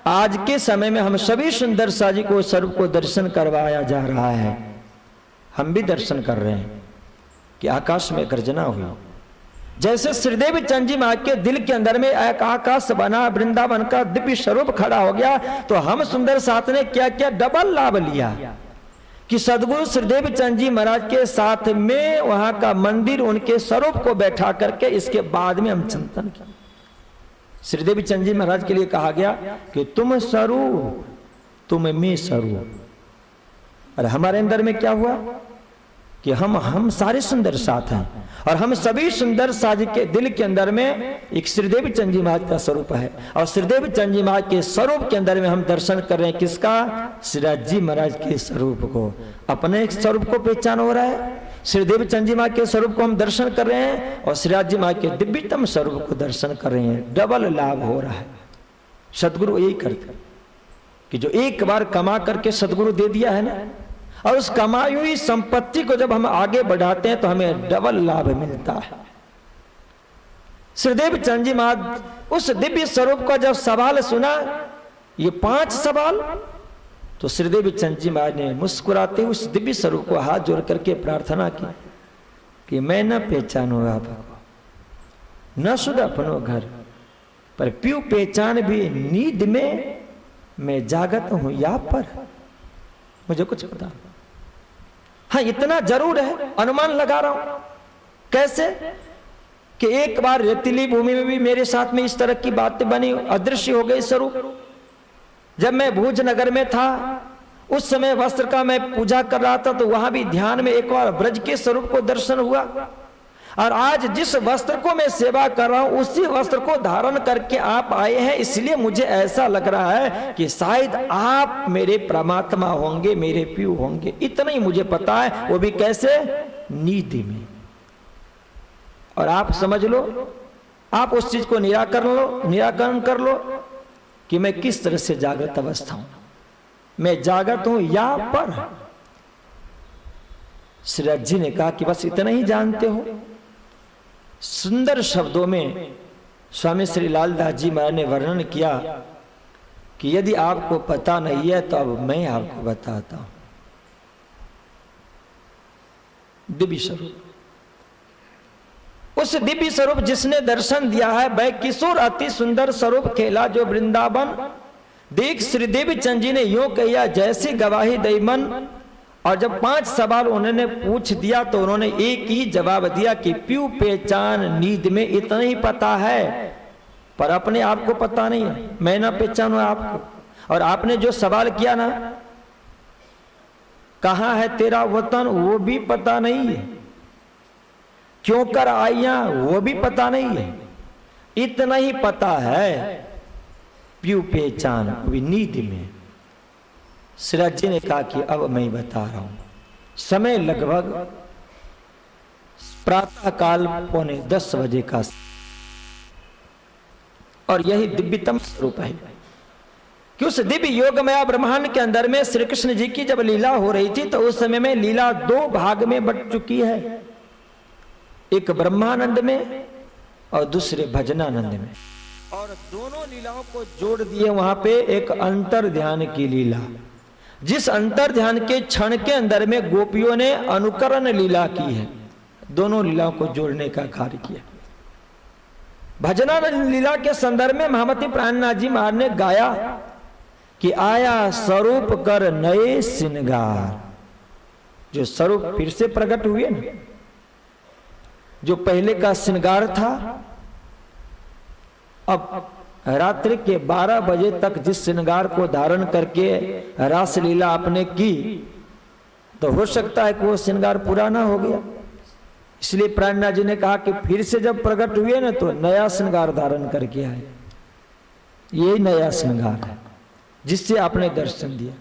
Speaker 2: आज के समय में हम सभी सुंदर साजी को स्वरूप को दर्शन करवाया जा रहा है। हम भी दर्शन कर रहे हैं कि आकाश में गर्जना हुई। जैसे श्रीदेवी चंद जी महाराज के दिल के अंदर में एक आकाश बना, वृंदावन का दिव्य स्वरूप खड़ा हो गया, तो हम सुंदर साथ ने क्या क्या डबल लाभ लिया कि सदगुरु श्रीदेवी चंद जी महाराज के साथ में वहां का मंदिर, उनके स्वरूप को बैठा करके इसके बाद में हम चिंतन किया। श्रीदेवी चंद जी महाराज के लिए कहा गया कि तुम स्वरूप, तुम में स्वरूप। और हमारे अंदर में क्या हुआ कि हम सारे सुंदर साथ हैं, और हम सभी सुंदर साज के दिल के अंदर में एक श्रीदेवी चंद जी महाराज का स्वरूप है। और श्रीदेवी चंद जी महाराज के स्वरूप के अंदर में हम दर्शन कर रहे हैं किसका? श्रीराज जी महाराज के स्वरूप को। अपने स्वरूप को पहचान हो रहा है, श्रीदेवी चंद जी महाराज के स्वरूप को हम दर्शन कर रहे हैं, और श्रीराज जी महाराज के दिव्यतम स्वरूप को दर्शन कर रहे हैं। डबल लाभ हो रहा है। सदगुरु यही करते कि जो एक बार कमा करके सदगुरु दे दिया है ना, और उस कमाई हुई संपत्ति को जब हम आगे बढ़ाते हैं तो हमें डबल लाभ मिलता है। श्रीदेव चंद जी महाराज उस दिव्य स्वरूप का जब सवाल सुना, ये 5 सवाल, तो श्रीदेव चंद जी महाराज ने मुस्कुराते उस दिव्य स्वरूप को हाथ जोड़ करके प्रार्थना की कि मैं न पहचानू आपको, न शुद्ध अपनो घर, पर प्यू पहचान भी नींद में मैं जागत हूं या पर, मुझे कुछ पता। हाँ इतना जरूर है, अनुमान लगा रहा हूं। कैसे कि एक बार रेतीली भूमि में भी मेरे साथ में इस तरह की बातें बनी, अदृश्य हो गई स्वरूप। जब मैं भूज नगर में था उस समय वस्त्र का मैं पूजा कर रहा था, तो वहां भी ध्यान में एक बार ब्रज के स्वरूप को दर्शन हुआ। और आज जिस वस्त्र को मैं सेवा कर रहा हूं उसी वस्त्र को धारण करके आप आए हैं, इसलिए मुझे ऐसा लग रहा है कि शायद आप मेरे परमात्मा होंगे, मेरे प्यू होंगे। इतना ही मुझे पता है, वो भी कैसे? नींद में। और आप समझ लो, आप उस चीज को निराकरण कर लो कि मैं किस तरह से जागृत अवस्था हूं, मैं जागृत हूं या पर। श्रीराज जी ने कहा कि बस इतना ही जानते हो। सुंदर शब्दों में स्वामी श्री लालदास जी महाराज ने वर्णन किया कि यदि आपको पता नहीं है तो अब मैं आपको बताता हूं। दिव्य स्वरूप उस दिव्य स्वरूप जिसने दर्शन दिया है, वह किशोर अति सुंदर स्वरूप खेला जो वृंदावन। देख श्रीदेवी चंद जी ने यूं कहिया जैसी गवाही दई मन। और जब 5 सवाल उन्होंने पूछ दिया तो उन्होंने एक ही जवाब दिया कि प्यू पहचान नींद में इतना ही पता है, पर अपने आप को पता नहीं है। मैं ना पहचानू आपको। और आपने जो सवाल किया ना, कहां है तेरा वतन, वो भी पता नहीं है। क्यों कर आइया, वो भी पता नहीं है। इतना ही पता है, प्यू पहचान नींद में। सिराज जी ने कहा कि अब मैं बता रहा हूं। समय लगभग प्रातः काल 9:45 बजे का, और यही दिव्यतम स्वरूप है कि उस दिव्य योगमय ब्रह्मांड के अंदर में श्री कृष्ण जी की जब लीला हो रही थी तो उस समय में लीला 2 भाग में बट चुकी है, एक ब्रह्मानंद में और दूसरे भजनानंद में। और दोनों लीलाओं को जोड़ दिए वहां पे एक अंतर ध्यान की लीला, जिस अंतर ध्यान के क्षण के अंदर में गोपियों ने अनुकरण लीला की है। दोनों लीलाओं को जोड़ने का कार्य किया। भजनानंद लीला के संदर्भ में महामती प्राणनाथ जी महाराज ने गाया कि आया स्वरूप कर नए श्रृंगार। जो स्वरूप फिर से प्रकट हुए ना, जो पहले का श्रृंगार था, अब रात्रि के 12 बजे तक जिस श्रृंगार को धारण करके रास लीला आपने की, तो हो सकता है कि वो श्रृंगार पूरा ना हो गया। इसलिए प्राणनाथ जी ने कहा कि फिर से जब प्रकट हुए ना तो नया श्रृंगार धारण करके आए। यही नया श्रृंगार है जिससे आपने दर्शन दिया।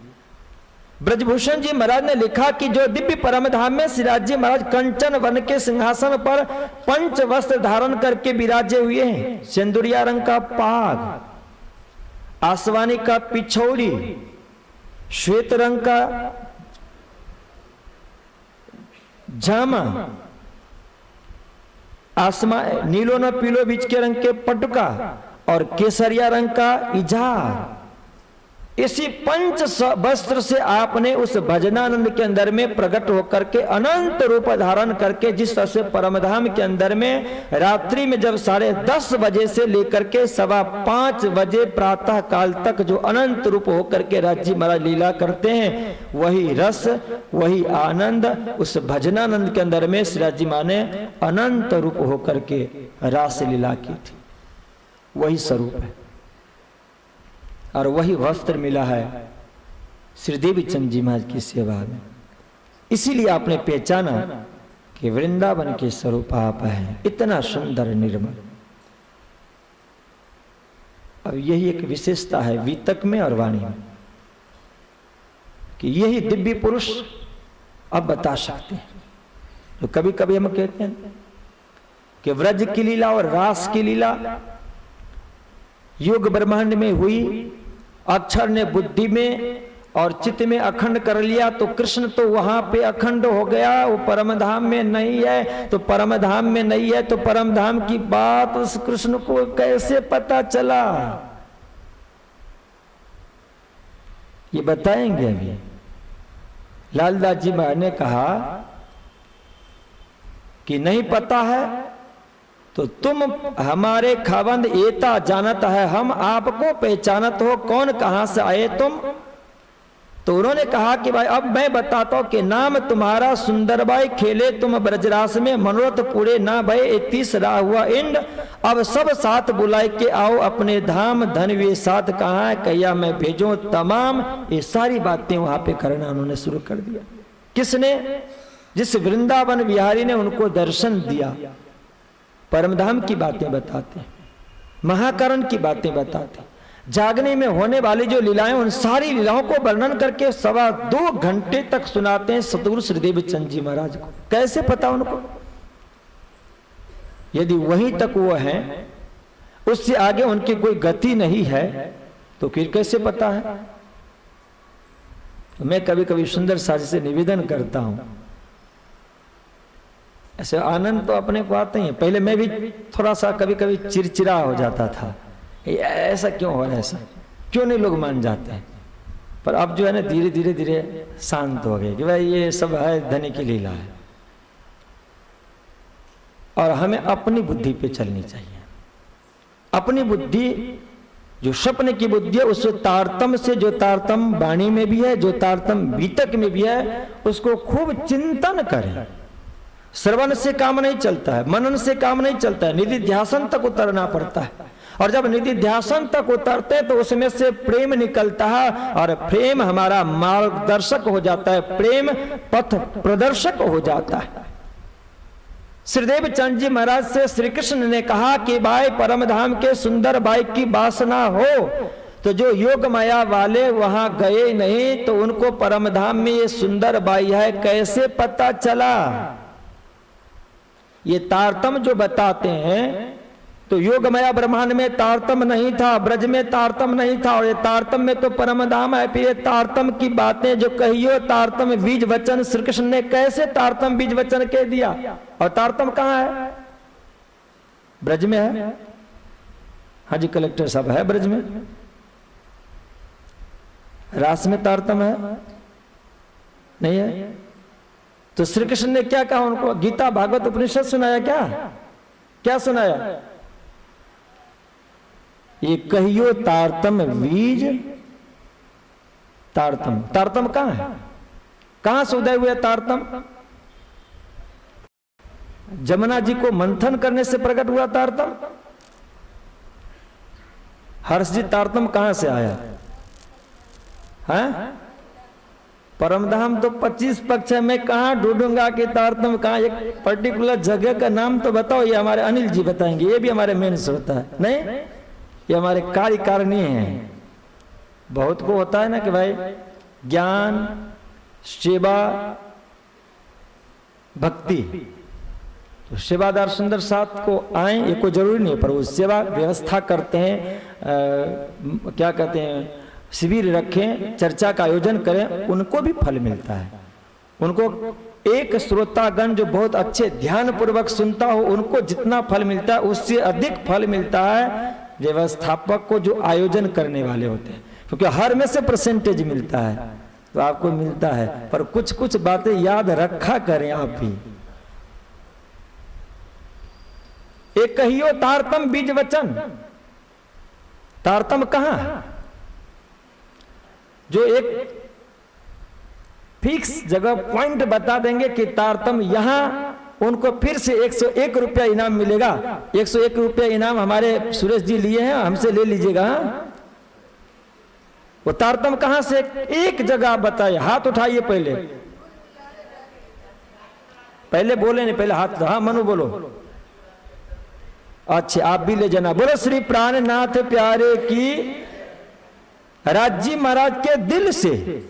Speaker 2: ब्रजभूषण जी महाराज ने लिखा कि जो दिव्य परमधाम में श्रीराज जी महाराज कंचन वन के सिंहासन पर 5 वस्त्र धारण करके विराजे हुए हैं। सिंदूरिया रंग का पाग, आसवानी का पिछौड़ी, श्वेत रंग का जामा, आसमान नीलो न पीलो बीच के रंग के पटुका और केसरिया रंग का इजार। इसी 5 वस्त्र से आपने उस भजनानंद के अंदर में प्रकट होकर के अनंत रूप धारण करके, जिस तरह से परमधाम के अंदर में रात्रि में जब 10:30 बजे से लेकर के 5:15 बजे प्रातः काल तक जो अनंत रूप होकर के राज्य महाराज लीला करते हैं, वही रस, वही आनंद उस भजनानंद के अंदर में श्री राज्य महाराज ने अनंत रूप होकर के रास लीला की थी। वही स्वरूप है और वही वस्त्र मिला है श्रीदेवी चंद जी महाराज की सेवा में। इसीलिए आपने पहचाना कि वृंदावन के स्वरूप आप हैं, इतना सुंदर निर्मल। अब यही एक विशेषता है वीतक में और वाणी में कि यही दिव्य पुरुष अब बता सकते हैं। तो कभी कभी हम कहते हैं कि व्रज की लीला और रास की लीला योग ब्रह्मांड में हुई, अक्षर ने बुद्धि में और चित्त में अखंड कर लिया, तो कृष्ण तो वहां पे अखंड हो गया, वो परमधाम में नहीं है। तो परमधाम में नहीं है तो परमधाम की बात उस कृष्ण को कैसे पता चला, ये बताएंगे अभी। लालदास जी महाराज ने कहा कि नहीं पता है तो तुम हमारे खावंद एता जानत है, हम आपको पहचानत हो, कौन कहां से आए तुम। तो उन्होंने कहा कि भाई अब मैं बताता हूं कि नाम तुम्हारा सुंदरबाई, खेले तुम ब्रजरास में, मनोरथ पूरे ना भय 31 रहा हुआ इंड। अब सब साथ बुलाए के आओ अपने धाम, धन वे साथ कहाँ है, कहिया मैं भेजो तमाम। ये सारी बातें वहां पे करना उन्होंने शुरू कर दिया। किसने? जिस वृंदावन विहारी ने उनको दर्शन दिया। परमधाम की बातें बताते, महाकरण की बातें बताते, जागने में होने वाली जो लीलाएं, उन सारी लीलाओं को वर्णन करके 2.25 घंटे तक सुनाते हैं सतगुरु श्रीदेव चंद जी महाराज को। कैसे पता उनको? यदि वहीं तक वो हैं, उससे आगे उनकी कोई गति नहीं है, तो फिर कैसे पता है? तो मैं कभी कभी सुंदर साजी से निवेदन करता हूं, ऐसे आनंद तो अपने को आते ही। पहले मैं भी थोड़ा सा कभी कभी चिड़चिड़ा हो जाता था, ऐसा क्यों हो रहा है, ऐसा क्यों नहीं लोग मान जाते हैं। पर अब जो है ना धीरे धीरे धीरे शांत हो गए कि भाई ये सब है धनी की लीला है। और हमें अपनी बुद्धि पे चलनी चाहिए। अपनी बुद्धि जो स्वप्न की बुद्धि है, उस तारतम से, जो तारतम वाणी में भी है, जो तारतम बीतक में भी है, उसको खूब चिंतन करें। श्रवण से काम नहीं चलता है, मनन से काम नहीं चलता है, निधिध्यासन तक उतरना पड़ता है। और जब निधिध्यासन तक उतरते हैं तो उसमें से प्रेम निकलता है, और प्रेम हमारा मार्गदर्शक हो जाता है, प्रेम पथ प्रदर्शक हो जाता है। श्रीदेव चंद जी महाराज से श्री कृष्ण ने कहा कि भाई परम धाम के सुंदर बाई की वासना हो तो जो योग माया वाले वहां गए नहीं तो उनको परम धाम में ये सुंदर बाई है कैसे पता चला? ये तारतम जो बताते हैं तो योग माया ब्रह्मांड में तारतम नहीं था, ब्रज में तारतम नहीं था, और ये तारतम में तो परम धाम है। फिर ये तारतम की बातें जो कहियो, तारतम बीज वचन श्री कृष्ण ने कैसे तारतम बीज वचन कह दिया? और तारतम कहाँ है? ब्रज में है। हाँ जी कलेक्टर साहब, है ब्रज में। रास में तारतम है नहीं है? तो श्री कृष्ण ने क्या कहा उनको? गीता भागवत उपनिषद सुनाया क्या? क्या सुनाया? ये कहियो तारतम बीज तारतम। तारतम कहां है? कहां से उदय हुआ तारतम? जमुना जी को मंथन करने से प्रकट हुआ तारतम। हर्ष जी तारतम कहां से आया है? परमधाम तो 25 पक्ष है, मैं कहां ढूंढूंगा कि तारतम कहां? एक पर्टिकुलर जगह का नाम तो बताओ। ये हमारे अनिल जी बताएंगे, ये भी हमारे मेन श्रोता है। नहीं, ये हमारे कार्यकारिणी हैं। बहुत को होता है ना कि भाई ज्ञान, सेवा, भक्ति, तो सेवादार सुंदर साथ को आए ये कोई जरूरी नहीं है, पर वो सेवा व्यवस्था करते हैं, क्या कहते हैं, शिविर रखें, चर्चा का आयोजन करें, उनको भी फल मिलता है। उनको एक श्रोतागण जो बहुत अच्छे ध्यान पूर्वक सुनता हो, उनको जितना फल मिलता है उससे अधिक फल मिलता है व्यवस्थापक को जो आयोजन करने वाले होते हैं, क्योंकि हर में से परसेंटेज मिलता है तो आपको मिलता है। पर कुछ कुछ बातें याद रखा करें आप भी। एक कहियो तारतम बीज वचन। तारतम कहां? जो एक फिक्स जगह पॉइंट बता देंगे कि तारतम यहां, उनको फिर से 101 रुपया इनाम मिलेगा। 101 रुपया इनाम हमारे सुरेश जी लिए हैं, हमसे ले लीजिएगा। वो तारतम कहां से? एक जगह बताइए, हाथ उठाइए पहले। पहले बोले नहीं, पहले हाथ। हाँ मनु बोलो। अच्छा आप भी ले जाना। बोलो श्री प्राणनाथ प्यारे की राज्य महाराज के दिल से।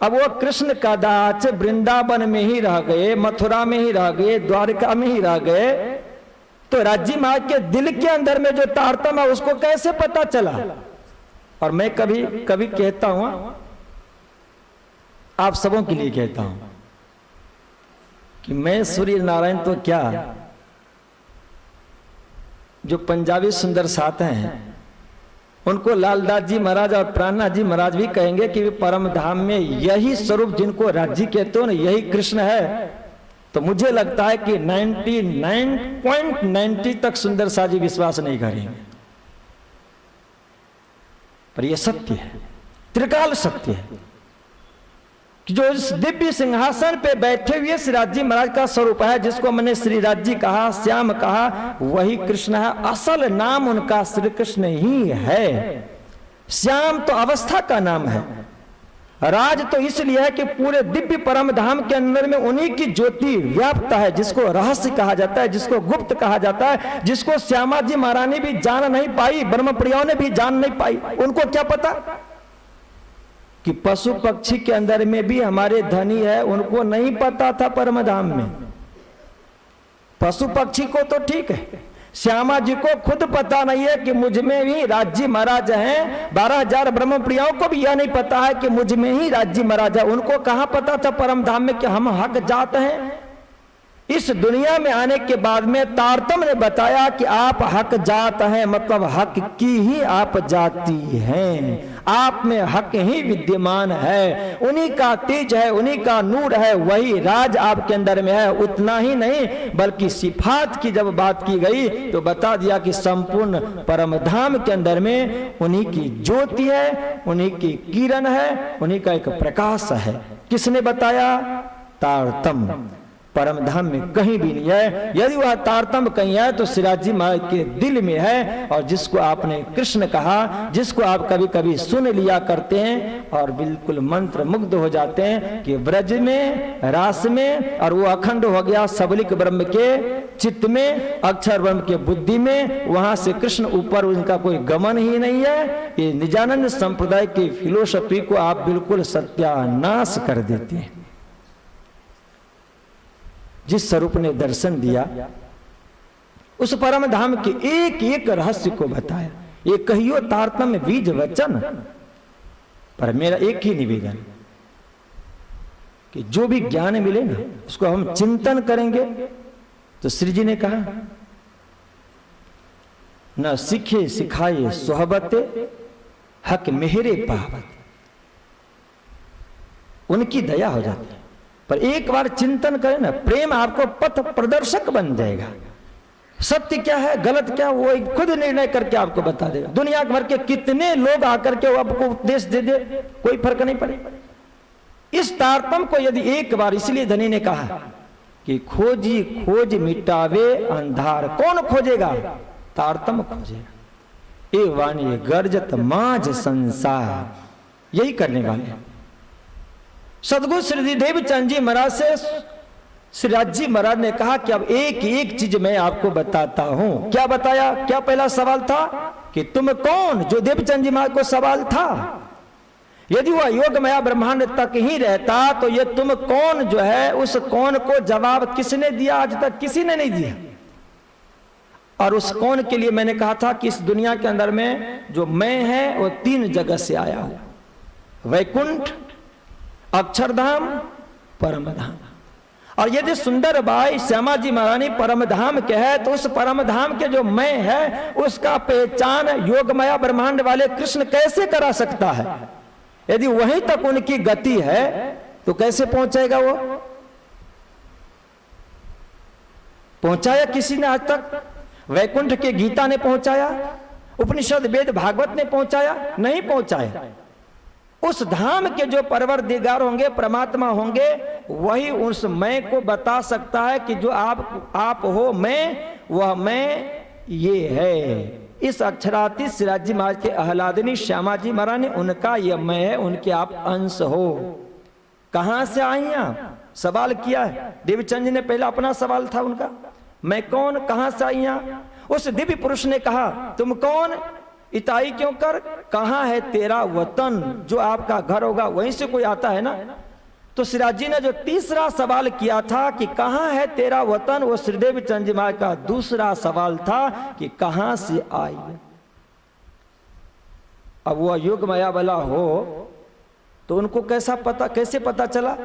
Speaker 2: अब वो कृष्ण का दास वृंदावन में ही रह गए, मथुरा में ही रह गए, द्वारका में ही रह गए, तो राज्य महाराज के दिल के अंदर में जो तारतम है उसको कैसे पता चला? और मैं कभी कभी कहता हूं, आप सबों के लिए कहता हूं कि मैं सूर्य नारायण तो क्या, जो पंजाबी सुंदर साथ हैं उनको लालदास जी महाराज और प्राणनाथ जी महाराज भी कहेंगे कि परम धाम में यही स्वरूप जिनको राज्य कहते हो ना, यही कृष्ण है। तो मुझे लगता है कि 99.90 तक सुंदर सा जी विश्वास नहीं करेंगे, पर यह सत्य है, त्रिकाल सत्य है कि जो इस दिव्य सिंहासन पे बैठे हुए श्री राज्य महाराज का स्वरूप है, जिसको मैंने श्री राज्य कहा, श्याम कहा, वही कृष्ण है। असल नाम उनका श्री कृष्ण ही है। श्याम तो अवस्था का नाम है, राज तो इसलिए है कि पूरे दिव्य परम धाम के अंदर में उन्हीं की ज्योति व्याप्त है, जिसको रहस्य कहा जाता है, जिसको गुप्त कहा जाता है, जिसको श्यामा जी महारानी भी जान नहीं पाई, ब्रह्म प्रियाओं ने भी जान नहीं पाई। उनको क्या पता कि पशु पक्षी के अंदर में भी हमारे धनी है, उनको नहीं पता था परम धाम में। पशु पक्षी को तो ठीक है, श्यामा जी को खुद पता नहीं है कि मुझ में भी राज्य महाराज हैं। 12,000 ब्रह्म प्रियाओं को भी यह नहीं पता है कि मुझ में ही राज्य महाराज है। उनको कहां पता था परम धाम में कि हम हक जात हैं? इस दुनिया में आने के बाद में तारतम्य ने बताया कि आप हक जात हैं, मतलब हक की ही आप जाति हैं, आप में हक ही विद्यमान है, उन्हीं का तेज है, उन्हीं का नूर है, वही राज आपके अंदर में है। उतना ही नहीं बल्कि सिफात की जब बात की गई तो बता दिया कि संपूर्ण परम धाम के अंदर में उन्हीं की ज्योति है, उन्हीं की किरण है, उन्हीं का एक प्रकाश है। किसने बताया? तारतम्य। परम धाम में कहीं भी नहीं है। यदि वह तारतम्य कहीं है तो सिराज जी महाराज के दिल में है, और जिसको आपने कृष्ण कहा, जिसको आप कभी कभी सुन लिया करते हैं और बिल्कुल मंत्र मुग्ध हो जाते हैं कि ब्रज में, रास में, और वो अखंड हो गया सबलिक ब्रह्म के चित्त में, अक्षर ब्रह्म के बुद्धि में, वहां से कृष्ण ऊपर उनका कोई गमन ही नहीं है। ये निजानंद संप्रदाय की फिलोसफी को आप बिल्कुल सत्यानाश कर देते हैं। जिस स्वरूप ने दर्शन दिया उस परम धाम के एक एक रहस्य को बताया। ये कहियो तारतम्य बीज वचन, पर मेरा एक ही निवेदन कि जो भी ज्ञान मिले ना उसको हम चिंतन करेंगे। तो श्री जी ने कहा न सीखे सिखाए सोहबते हक मेहरे पावत, उनकी दया हो जाती है। पर एक बार चिंतन करें ना, प्रेम आपको पथ प्रदर्शक बन जाएगा। सत्य क्या है, गलत क्या, वो खुद निर्णय करके आपको बता देगा। दुनिया भर के कितने लोग आकर के वो आपको उपदेश दे दे, कोई फर्क नहीं पड़े। इस तारतम्य को यदि एक बार, इसलिए धनी ने कहा कि खोजी खोज मिटावे अंधार। कौन खोजेगा? तारतम्य खोजेगा। ए वाणी गर्जत माज संसार, यही करने वाले हैं। सदगुरु श्री देवचंद जी महाराज से श्रीराज जी महाराज ने कहा कि अब एक एक चीज मैं आपको बताता हूं। क्या बताया? क्या पहला सवाल था कि तुम कौन? जो देवचंद जी महाराज को सवाल था, यदि वह योग माया ब्रह्मांड तक ही रहता तो ये तुम कौन जो है, उस कौन को जवाब किसने दिया? आज तक किसी ने नहीं दिया। और उस कौन के लिए मैंने कहा था कि इस दुनिया के अंदर में जो मैं है वो 3 जगह से आया हूं, वैकुंठ, अक्षरधाम, परम धाम। और यदि सुंदर बाई श्यामा जी महारानी परम धाम के है तो उस परम धाम के जो मैं है उसका पहचान योग माया ब्रह्मांड वाले कृष्ण कैसे करा सकता है? यदि वहीं तक उनकी गति है तो कैसे पहुंचेगा? वो पहुंचाया किसी ने आज तक? वैकुंठ के गीता ने पहुंचाया? उपनिषद वेद भागवत ने पहुंचाया? नहीं पहुंचाया। उस धाम के जो परवरदिगार होंगे, परमात्मा होंगे, वही उस मैं को बता सकता है कि जो आप हो, मैं, वह मैं ये है। इस अक्षराती सिराज जी महाराज के आह्लादिनी श्यामा जी महाराज ने उनका यह मैं है, उनके आप अंश हो। कहां से आई आप? सवाल किया है देवचंद जी ने। पहला अपना सवाल था उनका, मैं कौन, कहां से आई? उस दिव्य पुरुष ने कहा तुम कौन, इताई क्यों कर, कहां है तेरा वतन? जो आपका घर होगा वहीं से कोई आता है ना। तो सिराज जी ने जो तीसरा सवाल किया था कि कहां है तेरा वतन, वो श्रीदेव चंद जी महाराज का दूसरा सवाल था कि कहां से आई। अब वो योग माया वाला हो तो उनको कैसे पता चला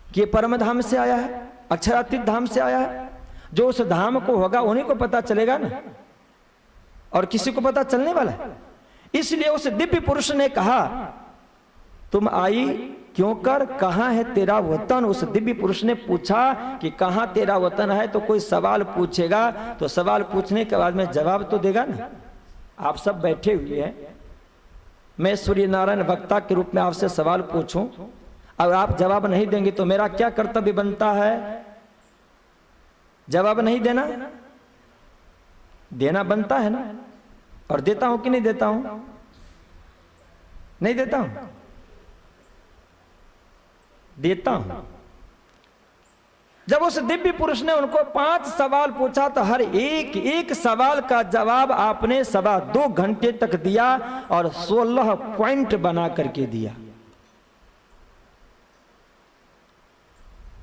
Speaker 2: कि परम धाम से आया है, अक्षरातीत धाम से आया है? जो उस धाम को होगा उन्हीं को पता चलेगा ना, और किसी को पता चलने वाला है। इसलिए उस दिव्य पुरुष ने कहा तुम आई क्यों कर, कहां है तेरा वतन? उस दिव्य पुरुष ने पूछा कि कहां तेरा वतन है। तो कोई सवाल पूछेगा तो सवाल पूछने के बाद में जवाब तो देगा ना। आप सब बैठे हुए हैं, मैं सूर्य नारायण वक्ता के रूप में आपसे सवाल पूछूं और आप जवाब नहीं देंगे तो मेरा क्या कर्तव्य बनता है? जवाब नहीं देना, देना बनता है ना। और देता हूं कि नहीं देता हूं? नहीं देता हूं, देता हूं। जब उस दिव्य पुरुष ने उनको 5 सवाल पूछा तो हर एक सवाल का जवाब आपने 2.25 घंटे तक दिया और 16 पॉइंट बना करके दिया।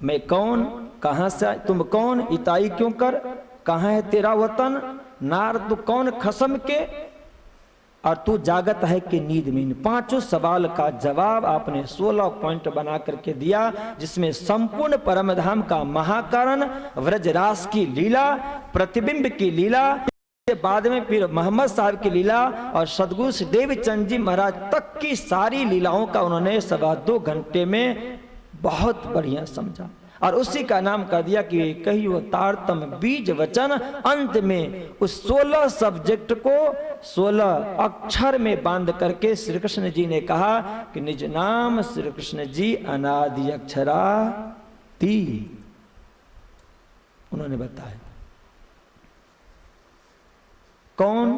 Speaker 2: मैं कौन, कहां से, तुम कौन, इताई क्यों कर, कहां है तेरा वतन, नार तो कौन खसम के, और तू जागत है कि नींद में। इन पांचों सवाल का जवाब आपने 16 पॉइंट बना करके दिया, जिसमें संपूर्ण परमधाम का महाकारण, व्रजरास की लीला, प्रतिबिंब की लीला, के बाद में फिर मोहम्मद साहब की लीला और सदगुरु श्री देवचंद जी महाराज तक की सारी लीलाओं का उन्होंने 2.25 घंटे में बहुत बढ़िया समझा और उसी का नाम कर दिया कि कहियो तारतम बीज वचन। अंत में उस 16 सब्जेक्ट को 16 अक्षर में बांध करके श्री कृष्ण जी ने कहा कि निज नाम श्री कृष्ण जी अनादि अक्षराती, उन्होंने बताया। कौन?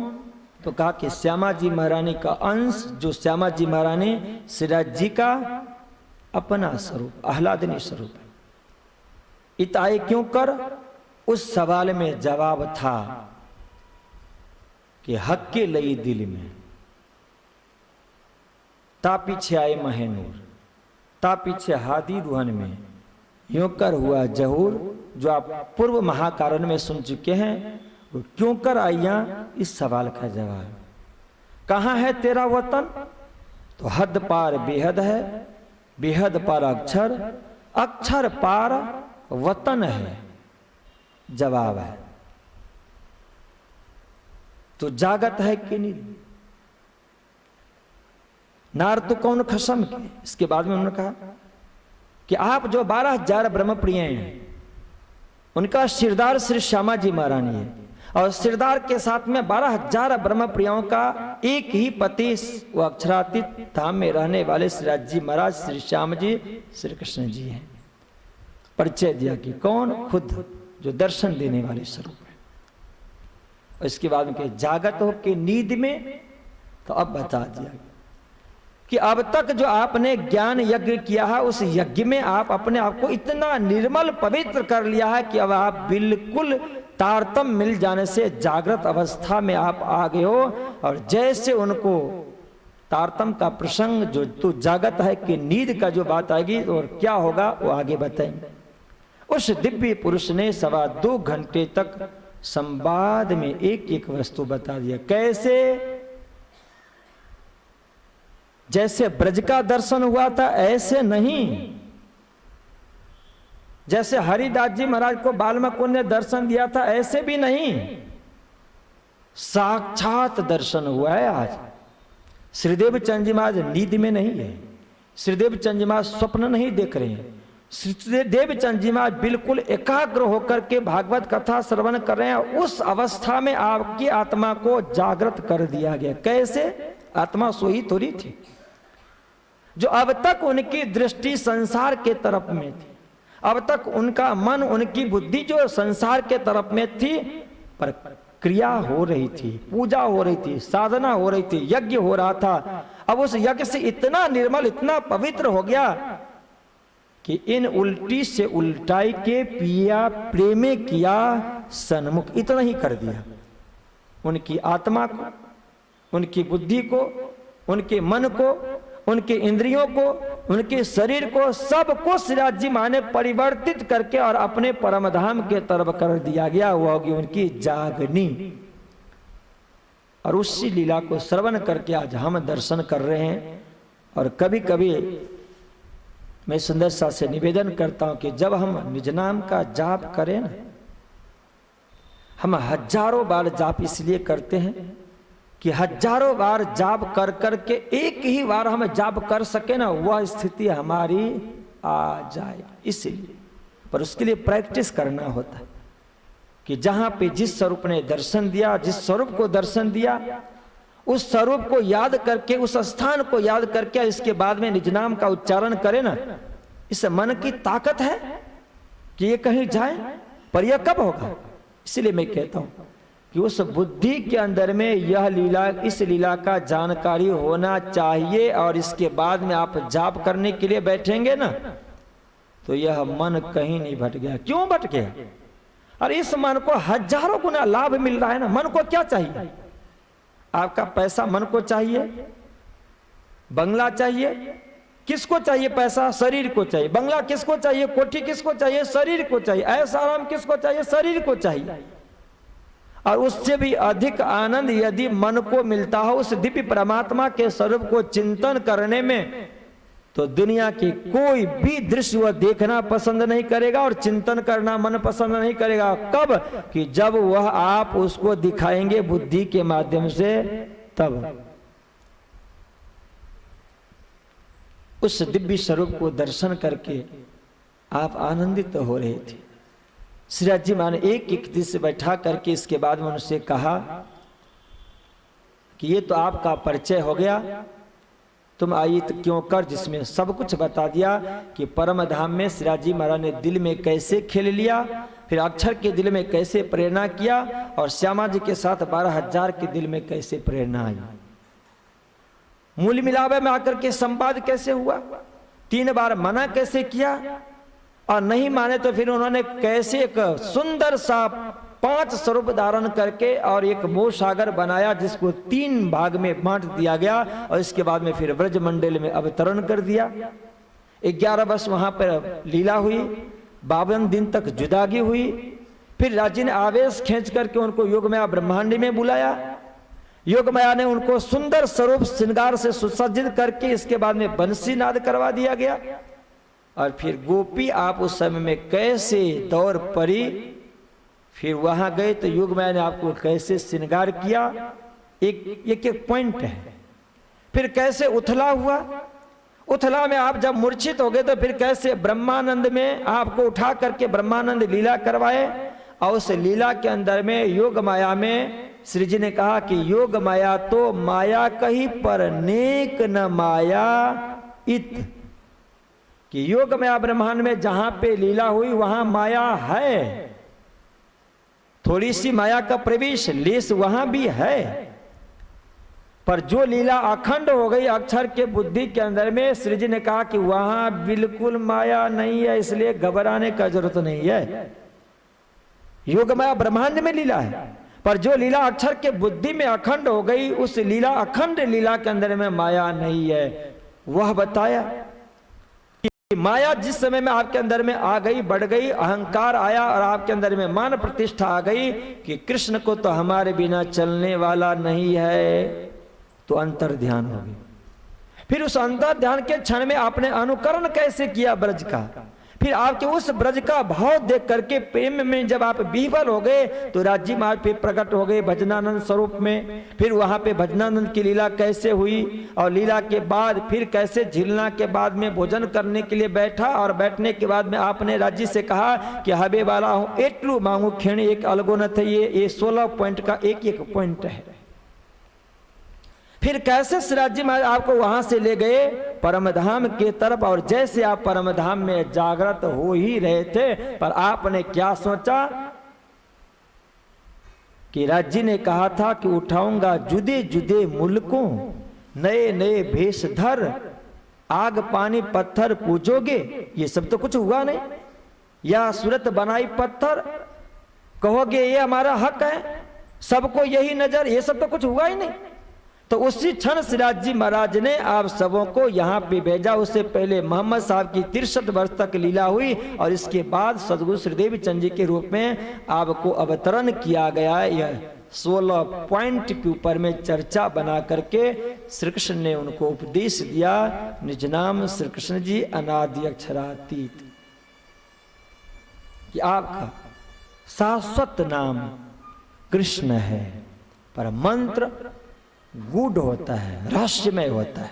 Speaker 2: तो कहा कि श्यामा जी महारानी का अंश, जो श्यामा जी महारानी सिराज जी का अपना स्वरूप, आह्लादनी स्वरूप है। इताए क्यों कर? उस सवाल में जवाब था कि हक के लई दिल में, ता पीछे आए महेनूर, ता पीछे हादी दुहन में, यूं कर हुआ जहूर, जो आप पूर्व महाकारण में सुन चुके हैं। वो क्यों कर आइया, इस सवाल का जवाब। कहां है तेरा वतन? तो हद पार बेहद है, बेहद पार अक्षर, अक्षर पार वतन है, जवाब है। तो जागत है कि नहीं? नार तो कौन खसम के। इसके बाद में उन्होंने कहा कि आप जो 12,000 ब्रह्मप्रिय हैं, उनका सिरदार श्री श्यामा जी महारानी है और सिरदार के साथ में 12,000 ब्रह्मप्रियों का एक ही पति, वो अक्षरातीत धाम में रहने वाले श्रीराज जी महाराज श्री श्याम जी श्री कृष्ण जी हैं। परिचय दिया कि कौन? खुद जो दर्शन देने वाले स्वरूप है। और इसके बाद में जागत हो के नींद में, तो अब बता दिया कि अब तक जो आपने ज्ञान यज्ञ किया है, उस यज्ञ में आप अपने आप को इतना निर्मल पवित्र कर लिया है कि अब आप बिल्कुल तारतम मिल जाने से जागृत अवस्था में आप आ गए हो। और जैसे उनको तारतम का प्रसंग, जो तू जागत है कि नींद का जो बात आएगी और क्या होगा वो आगे बताएंगे। उस दिव्य पुरुष ने 2.25 घंटे तक संवाद में एक एक वस्तु बता दिया। कैसे? जैसे ब्रज का दर्शन हुआ था ऐसे नहीं, जैसे हरिदास जी महाराज को बालमकुंड ने दर्शन दिया था ऐसे भी नहीं, साक्षात दर्शन हुआ है आज। श्रीदेव चंद जी महाराज नींद में नहीं है, श्रीदेव चंद जी महाराज स्वप्न नहीं देख रहे हैं, श्रीदेव चंद जी महाराज बिल्कुल एकाग्र होकर के भागवत कथा श्रवण कर रहे हैं। उस अवस्था में आपकी आत्मा को जागृत कर दिया गया। कैसे? आत्मा सोई थोड़ी थी, जो अब तक उनकी दृष्टि संसार के तरफ में थी, अब तक उनका मन, उनकी बुद्धि जो संसार के तरफ में थी, पर क्रिया हो रही थी, पूजा हो रही थी, साधना हो रही थी, यज्ञ हो रहा था। अब उस यज्ञ से इतना निर्मल, इतना पवित्र हो गया कि इन उल्टी से उल्टाई के पिया प्रेमे किया सन्मुख, इतना ही कर दिया। उनकी आत्मा को, उनकी बुद्धि को, उनके मन को, उनके इंद्रियों को, उनके शरीर को, सबको श्रीराज जी मां ने परिवर्तित करके और अपने परमधाम के तरफ कर दिया गया। वो होगी उनकी जागनी। और उसी लीला को श्रवण करके आज हम दर्शन कर रहे हैं। और कभी कभी मैं सुंदरता से निवेदन करता हूं कि जब हम निज नाम का जाप करें ना, हम हजारों बार जाप इसलिए करते हैं कि हजारों बार जाप कर करके एक ही बार हम जाप कर सके ना, वह स्थिति हमारी आ जाए। इसलिए पर उसके लिए प्रैक्टिस करना होता है कि जहां पे जिस स्वरूप ने दर्शन दिया, जिस स्वरूप को दर्शन दिया, उस स्वरूप को याद करके, उस स्थान को याद करके इसके बाद में निज नाम का उच्चारण करें ना, इस मन की ताकत है कि ये कहीं जाए। पर यह कब होगा? इसलिए मैं कहता हूं कि उस बुद्धि के अंदर में यह लीला, इस लीला का जानकारी होना चाहिए। और इसके बाद में आप जाप करने के लिए बैठेंगे ना, तो यह मन कहीं नहीं भट गया। क्यों भट गया? और इस मन को हजारों गुना लाभ मिल रहा है ना। मन को क्या चाहिए? आपका पैसा मन को चाहिए, बंगला चाहिए। किसको चाहिए पैसा? शरीर को चाहिए। बंगला किसको चाहिए? कोठी किसको चाहिए? शरीर को चाहिए। ऐसा आराम किसको चाहिए? शरीर को चाहिए। और उससे भी अधिक आनंद यदि मन को मिलता हो उस दिव्य परमात्मा के स्वरूप को चिंतन करने में, तो दुनिया की कोई भी दृश्य वह देखना पसंद नहीं करेगा और चिंतन करना मन पसंद नहीं करेगा। कब? कि जब वह आप उसको दिखाएंगे बुद्धि के माध्यम से, तब उस दिव्य स्वरूप को दर्शन करके आप आनंदित हो रहे थे। श्रीराज जी महाराज ने एक एक से बैठा करके इसके बाद में उनसे कहा कि ये तो आपका परिचय हो गया, तुम आइए तो क्यों कर, जिसमें सब कुछ बता दिया कि परम धाम में श्रीराज जी महाराज ने दिल में कैसे खेल लिया, फिर अक्षर के दिल में कैसे प्रेरणा किया, और श्यामा जी के साथ 12,000 के दिल में कैसे प्रेरणा आई। मूल मिलावे में आकर के संवाद कैसे हुआ, 3 बार मना कैसे किया, और नहीं माने तो फिर उन्होंने कैसे एक सुंदर सा 5 स्वरूप धारण करके और एक मोह सागर बनाया जिसको 3 भाग में बांट दिया गया, और इसके बाद में फिर ब्रज मंडल में अवतरण कर दिया। 11 वर्ष वहां पर लीला हुई, 52 दिन तक जुदागी हुई। फिर राजी ने आवेश खींच करके उनको योगमाया ब्रह्मांड में बुलाया। योगमाया ने उनको सुंदर स्वरूप श्रृंगार से सुसज्जित करके इसके बाद में बंसी नाद करवा दिया गया। और फिर गोपी आप उस समय में कैसे दौड़ पड़ी, फिर वहां गए तो योगमाया ने आपको कैसे श्रृंगार किया, एक पॉइंट है। फिर कैसे उथला हुआ, उथला में आप जब मूर्छित हो गए तो फिर कैसे ब्रह्मानंद में आपको उठा करके ब्रह्मानंद लीला करवाए, और उस लीला के अंदर में योग माया में श्री जी ने कहा कि योग माया तो माया कही पर नेक न माया इत, कि योग माया ब्रह्मांड में जहां पे लीला हुई वहां माया है, थोड़ी सी माया का प्रवेश लेस वहां भी है, पर जो लीला अखंड हो गई अक्षर के बुद्धि के अंदर में, श्री जी ने कहा कि वहां बिल्कुल माया नहीं है, इसलिए घबराने का जरूरत नहीं है। योग माया ब्रह्मांड में लीला है, पर जो लीला अक्षर के बुद्धि में अखंड हो गई उस लीला अखंड लीला के अंदर में माया नहीं है। वह बताया कि माया जिस समय में आपके अंदर में आ गई, बढ़ गई, अहंकार आया और आपके अंदर में मान प्रतिष्ठा आ गई कि कृष्ण को तो हमारे बिना चलने वाला नहीं है, तो अंतर ध्यान हो गया। फिर उस अंतर ध्यान के क्षण में आपने अनुकरण कैसे किया ब्रज का, फिर आपके उस ब्रज का भाव देख करके प्रेम में जब आप विह्वल हो गए तो राज्य मार्ग पे प्रकट हो गए भजनानंद स्वरूप में। फिर वहां पे भजनानंद की लीला कैसे हुई, और लीला के बाद फिर कैसे झिलना के बाद में भोजन करने के लिए बैठा, और बैठने के बाद में आपने राज्य से कहा कि हबे वाला हूं एटलू मांगू खेण एक अलगोनत है। ये 16 पॉइंट का एक पॉइंट है। फिर कैसे श्रीराज जी महाराज आपको वहां से ले गए परमधाम के तरफ, और जैसे आप परमधाम में जागृत हो ही रहे थे, पर आपने क्या सोचा कि राज्य ने कहा था कि उठाऊंगा जुदे जुदे मुल्कों नए नए भेष धर, आग पानी पत्थर पूजोगे, ये सब तो कुछ हुआ नहीं। या सूरत बनाई पत्थर, कहोगे ये हमारा हक है, सबको यही नजर, ये सब तो कुछ हुआ ही नहीं। तो उसी क्षण श्रीराज जी महाराज ने आप सबों को यहाँ पे भेजा। उससे पहले मोहम्मद साहब की 63 वर्ष तक लीला हुई, और इसके बाद सदगुरु श्रीदेव चंद जी के रूप में आपको अवतरण किया गया। यह 16 पॉइंट के ऊपर में चर्चा बना करके श्री कृष्ण ने उनको उपदेश दिया। निज नाम श्री कृष्ण जी अनादि अक्षरातीत, कि आपका शाश्वत नाम कृष्ण है, पर मंत्र गूढ़ होता है, रहस्यमय होता है।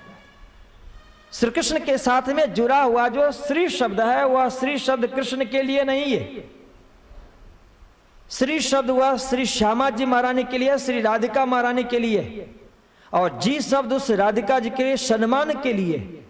Speaker 2: श्री कृष्ण के साथ में जुड़ा हुआ जो श्री शब्द है वह श्री शब्द कृष्ण के लिए नहीं है। श्री शब्द वह श्री श्यामा जी महारानी के लिए, श्री राधिका महारानी के लिए, और जी शब्द उस राधिका जी के सम्मान के लिए।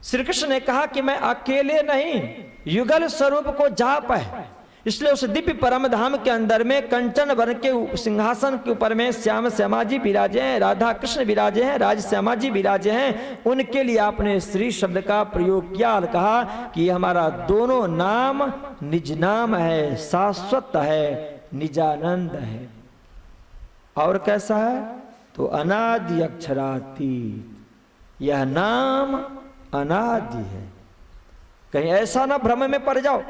Speaker 2: श्री कृष्ण ने कहा कि मैं अकेले नहीं, युगल स्वरूप को जाप है। इसलिए उस दिव्य परम धाम के अंदर में कंचन वर्ण के सिंहासन के ऊपर में श्याम श्यामा जी विराजे हैं, राधा कृष्ण विराजे हैं, राज श्यामा जी विराजे हैं। उनके लिए आपने श्री शब्द का प्रयोग किया और कहा कि ये हमारा दोनों नाम निज नाम है, शाश्वत है, निजानंद है। और कैसा है? तो अनादि अक्षरातीत, यह नाम अनादि है। कहीं ऐसा ना भ्रम में पड़ जाओ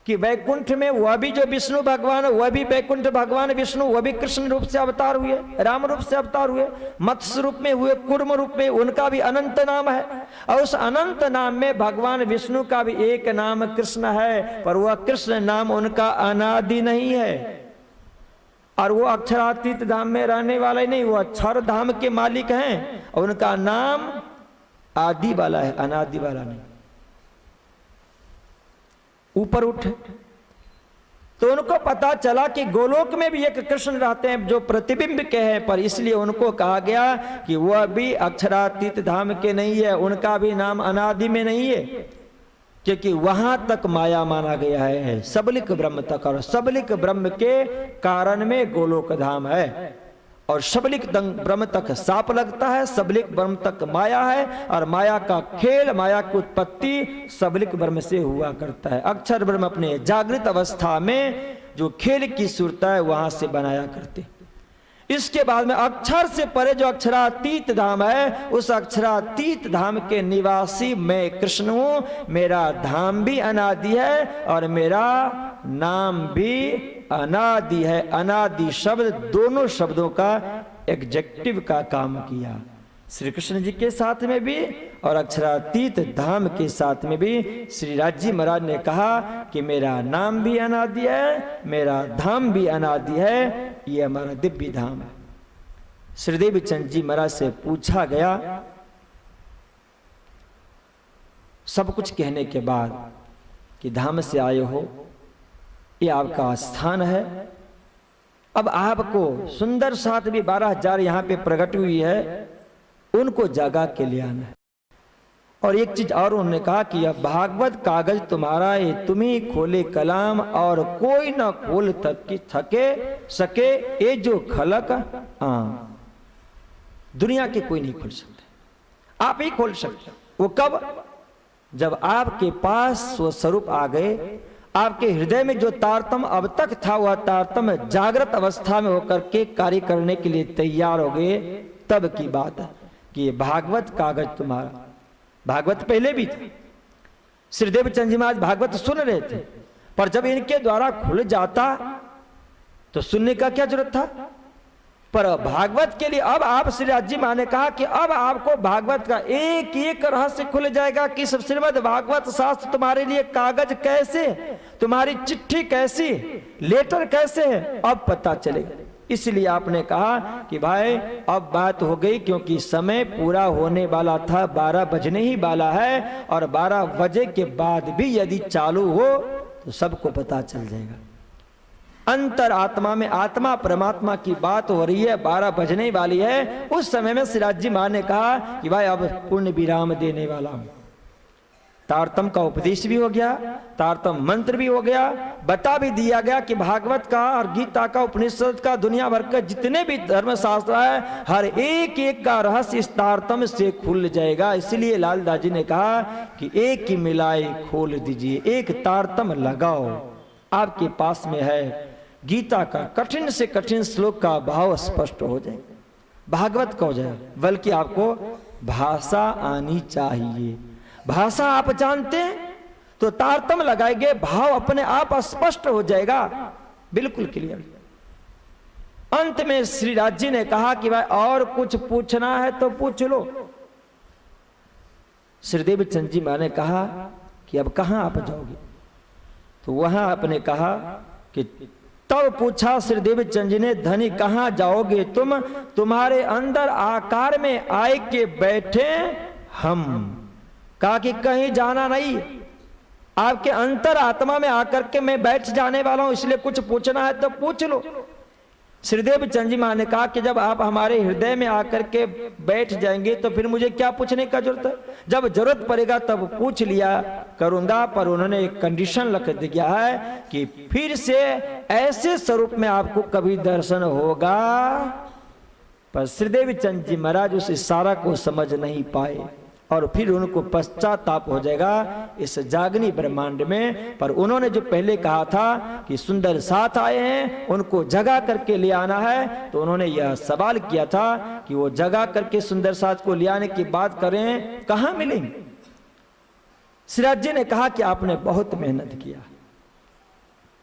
Speaker 2: कि वैकुंठ में वह भी जो विष्णु भगवान, वह भी वैकुंठ भगवान विष्णु, वह भी कृष्ण रूप से अवतार हुए, राम रूप से अवतार हुए, मत्स्य रूप में हुए, कूर्म रूप में, उनका भी अनंत नाम है। और उस अनंत नाम में भगवान विष्णु का भी एक नाम कृष्ण है, पर वह कृष्ण नाम उनका अनादि नहीं है, और वो अक्षरातीत धाम में रहने वाले नहीं, वो अक्षर धाम के मालिक हैं, और उनका नाम आदि वाला है, अनादि वाला नहीं। ऊपर उठे तो उनको पता चला कि गोलोक में भी एक कृष्ण रहते हैं जो प्रतिबिंब के हैं, पर इसलिए उनको कहा गया कि वह भी अक्षरातीत धाम के नहीं है, उनका भी नाम अनादि में नहीं है, क्योंकि वहां तक माया माना गया है, सबलिक ब्रह्म तक, और सबलिक ब्रह्म के कारण में गोलोक धाम है, और सबलिक ब्रह्म तक साप लगता है, सबलिक ब्रह्म तक माया है, और माया का खेल, माया की उत्पत्ति सबलिक ब्रह्म से हुआ करता है। अक्षर ब्रह्म अपने जागृत अवस्था में जो खेल की सूरत है वहां से बनाया करते। इसके बाद में अक्षर से परे जो अक्षरातीत धाम है, उस अक्षरातीत धाम के निवासी मैं कृष्ण हूं, मेरा धाम भी अनादि है और मेरा नाम भी अनादि है। अनादि शब्द दोनों शब्दों का एग्जेक्टिव का काम किया, श्री कृष्ण जी के साथ में भी और अक्षरातीत धाम के साथ में भी। श्री राज जी महाराज ने कहा कि मेरा नाम भी अनादि है, मेरा धाम भी अनादि है, ये हमारा दिव्य धाम है। श्रीदेव चंद जी महाराज से पूछा गया, सब कुछ कहने के बाद, कि धाम से आए हो, ये आपका स्थान है, अब आपको सुंदर साथ भी 12,000 यहाँ पे प्रकट हुई है, उनको जगा के ले आना है। और एक चीज और उन्होंने कहा कि यह भागवत कागज तुम्हारा, ये तुम ही खोले कलाम, और कोई ना खोल सके ये जो खलक दुनिया के कोई नहीं खोल सकते, आप ही खोल सकते। वो कब? जब आपके पास वो स्वरूप आ गए, आपके हृदय में जो तारतम अब तक था वह तारतम जागृत अवस्था में होकर के कार्य करने के लिए तैयार हो गए, तब की बात है कि ये भागवत कागज तुम्हारा। भागवत पहले भी था, श्रीदेव चंद जी महाराज भागवत सुन रहे थे, पर जब इनके द्वारा खुल जाता तो सुनने का क्या जरूरत था। पर भागवत के लिए अब आप श्री राज जी महाराज ने कहा कि अब आपको भागवत का एक एक रहस्य खुल जाएगा कि श्रीमद् भागवत शास्त्र तुम्हारे लिए कागज कैसे, तुम्हारी चिट्ठी कैसी, लेटर कैसे है, अब पता चलेगा। इसलिए आपने कहा कि भाई अब बात हो गई, क्योंकि समय पूरा होने वाला था, 12 बजने ही वाला है, और 12 बजे के बाद भी यदि चालू हो तो सबको पता चल जाएगा। अंतर आत्मा में आत्मा परमात्मा की बात हो रही है, 12 बजने वाली है। उस समय में सिराज जी महाराज ने कहा कि भाई अब पूर्ण विराम देने वाला हूं। तारतम का उपदेश भी हो गया, तारतम मंत्र भी हो गया, बता भी दिया गया कि भागवत का और गीता का, उपनिषद का, दुनिया भर का जितने भी धर्मशास्त्र है, हर एक एक का रहस्य इस तारतम से खुल जाएगा। इसलिए लालदास जी ने कहा कि एक ही मिलाए खोल दीजिए, एक तारतम लगाओ, आपके पास में है। गीता का कठिन से कठिन श्लोक का भाव स्पष्ट हो जाए, भागवत का हो जाए, बल्कि आपको भाषा आनी चाहिए। भाषा आप जानते हैं तो तारतम लगाएंगे, भाव अपने आप स्पष्ट हो जाएगा, बिल्कुल क्लियर। अंत में श्री राज जी ने कहा कि भाई और कुछ पूछना है तो पूछ लो। श्रीदेव चंद जी महाराज ने कहा कि अब कहां आप जाओगे, तो वहां आपने कहा कि तब पूछा श्रीदेव चंद जी ने, धनी कहां जाओगे तुम, तुम्हारे अंदर आकार में आए के बैठे हम। कहा कि कहीं जाना नहीं, आपके अंतर आत्मा में आकर के मैं बैठ जाने वाला हूं, इसलिए कुछ पूछना है तो पूछ लो। श्रीदेव चंद जी महाराज ने कहा कि जब आप हमारे हृदय में आकर के बैठ जाएंगे तो फिर मुझे क्या पूछने का जरूरत है, जब जरूरत पड़ेगा तब पूछ लिया करूंगा। पर उन्होंने एक कंडीशन रख दिया है कि फिर से ऐसे स्वरूप में आपको कभी दर्शन होगा। पर श्रीदेव चंद जी महाराज उस इशारा को समझ नहीं पाए और फिर उनको पश्चाताप हो जाएगा इस जागनी ब्रह्मांड में। पर उन्होंने जो पहले कहा था कि सुंदर साथ आए हैं, उनको जगा करके ले आना है, तो उन्होंने यह सवाल किया था कि वो जगा करके सुंदर साथ को ले आने की बात करें, कहां मिलेंगे। सिराज जी ने कहा कि आपने बहुत मेहनत किया,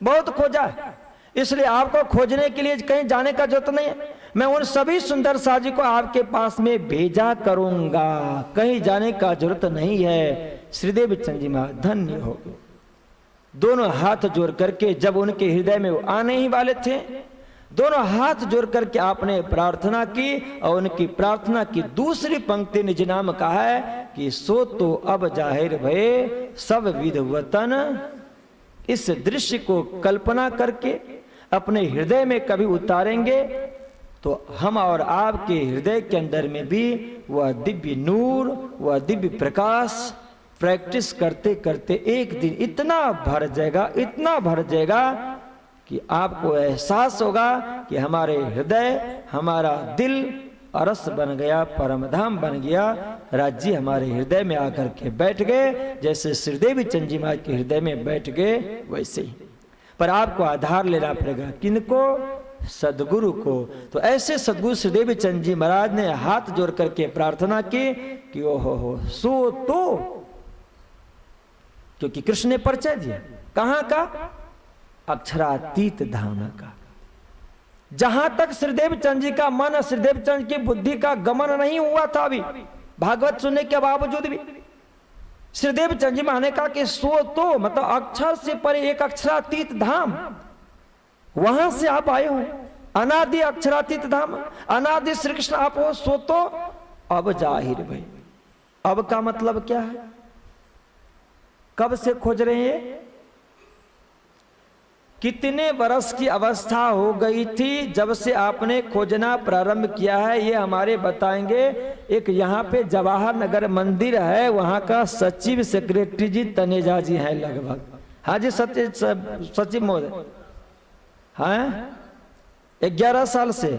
Speaker 2: बहुत खोजा है, इसलिए आपको खोजने के लिए कहीं जाने का जरूरत नहीं है। मैं उन सभी सुंदर साजी को आपके पास में भेजा करूंगा, कहीं जाने का जरूरत नहीं है। श्रीदेव चंद जी महाराज धन्य हो गए। दोनों हाथ जोड़ करके जब उनके हृदय में वो आने ही वाले थे, दोनों हाथ जोड़ करके आपने प्रार्थना की और उनकी प्रार्थना की दूसरी पंक्ति निज नाम कहा है कि सो तो अब जाहिर भये सब विध वतन। इस दृश्य को कल्पना करके अपने हृदय में कभी उतारेंगे तो हम और आपके हृदय के अंदर में भी वह दिव्य नूर, वह दिव्य प्रकाश प्रैक्टिस करते करते एक दिन इतना भर जाएगा, इतना भर जाएगा कि आपको एहसास होगा कि हमारे हृदय, हमारा दिल अरस बन गया, परमधाम बन गया। राज्य हमारे हृदय में आकर के बैठ गए, जैसे श्रीदेवी चंद जी महाराज के हृदय में बैठ गए वैसे ही। पर आपको आधार लेना पड़ेगा, किनको? सदगुरु को। तो ऐसे सदगुरु श्रीदेवी चंद जी महाराज ने हाथ जोड़ करके प्रार्थना की कि ओहो हो सो तो, क्योंकि कृष्ण ने परिचय दिया कहां का? अक्षरातीत धाम का। जहां तक श्रीदेव चंद जी का मन, श्रीदेव चंद की बुद्धि का गमन नहीं हुआ था अभी, भागवत सुनने के बावजूद भी श्रीदेव चंद जी महाराज ने कहा कि सो तो मतलब अक्षर से परे एक अक्षरातीत धाम, वहां से आप आए हो, अनादि अक्षरातीत धाम, अनादि श्री कृष्ण आप हो, सो तो अब जाहिर भाई। अब का मतलब क्या है? कब से खोज रहे हैं? कितने वर्ष की अवस्था हो गई थी जब से आपने खोजना प्रारंभ किया है, ये हमारे बताएंगे। एक यहाँ पे जवाहर नगर मंदिर है, वहां का सचिव सेक्रेटरी जी तनेजा जी हैं लगभग। हाँ जी सचिव महोदय, हाँ 11 साल से।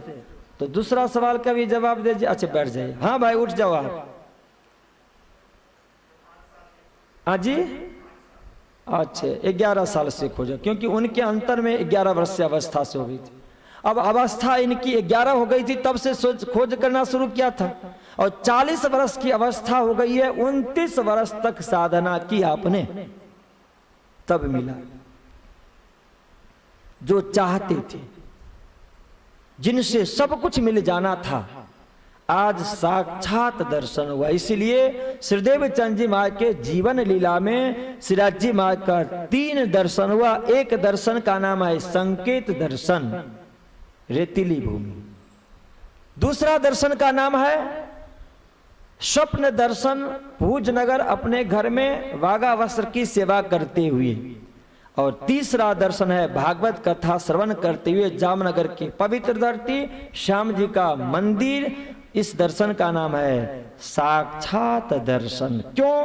Speaker 2: तो दूसरा सवाल का भी जवाब दीजिए। अच्छा बैठ जाइए। हाँ भाई उठ जाओ आप। हाँ जी अच्छा 11 साल से खोजा, क्योंकि उनके अंतर में 11 वर्ष से अवस्था से हो गई थी। अब अवस्था इनकी 11 हो गई थी तब से खोज करना शुरू किया था, और 40 वर्ष की अवस्था हो गई है। 29 वर्ष तक साधना की आपने, तब मिला जो चाहते थे, जिनसे सब कुछ मिल जाना था, आज साक्षात दर्शन हुआ। इसलिए श्रीदेव चंद जी महाराज के जीवन लीला में श्रीराज जी महाराज का 3 दर्शन हुआ। एक दर्शन का नाम है संकेत दर्शन, रेतीली भूमि। दूसरा दर्शन का नाम है स्वप्न दर्शन, भूजनगर अपने घर में वागा वस्त्र की सेवा करते हुए। और तीसरा दर्शन है भागवत कथा श्रवण करते हुए जामनगर की पवित्र धरती, श्याम जी का मंदिर। इस दर्शन का नाम है साक्षात दर्शन। क्यों?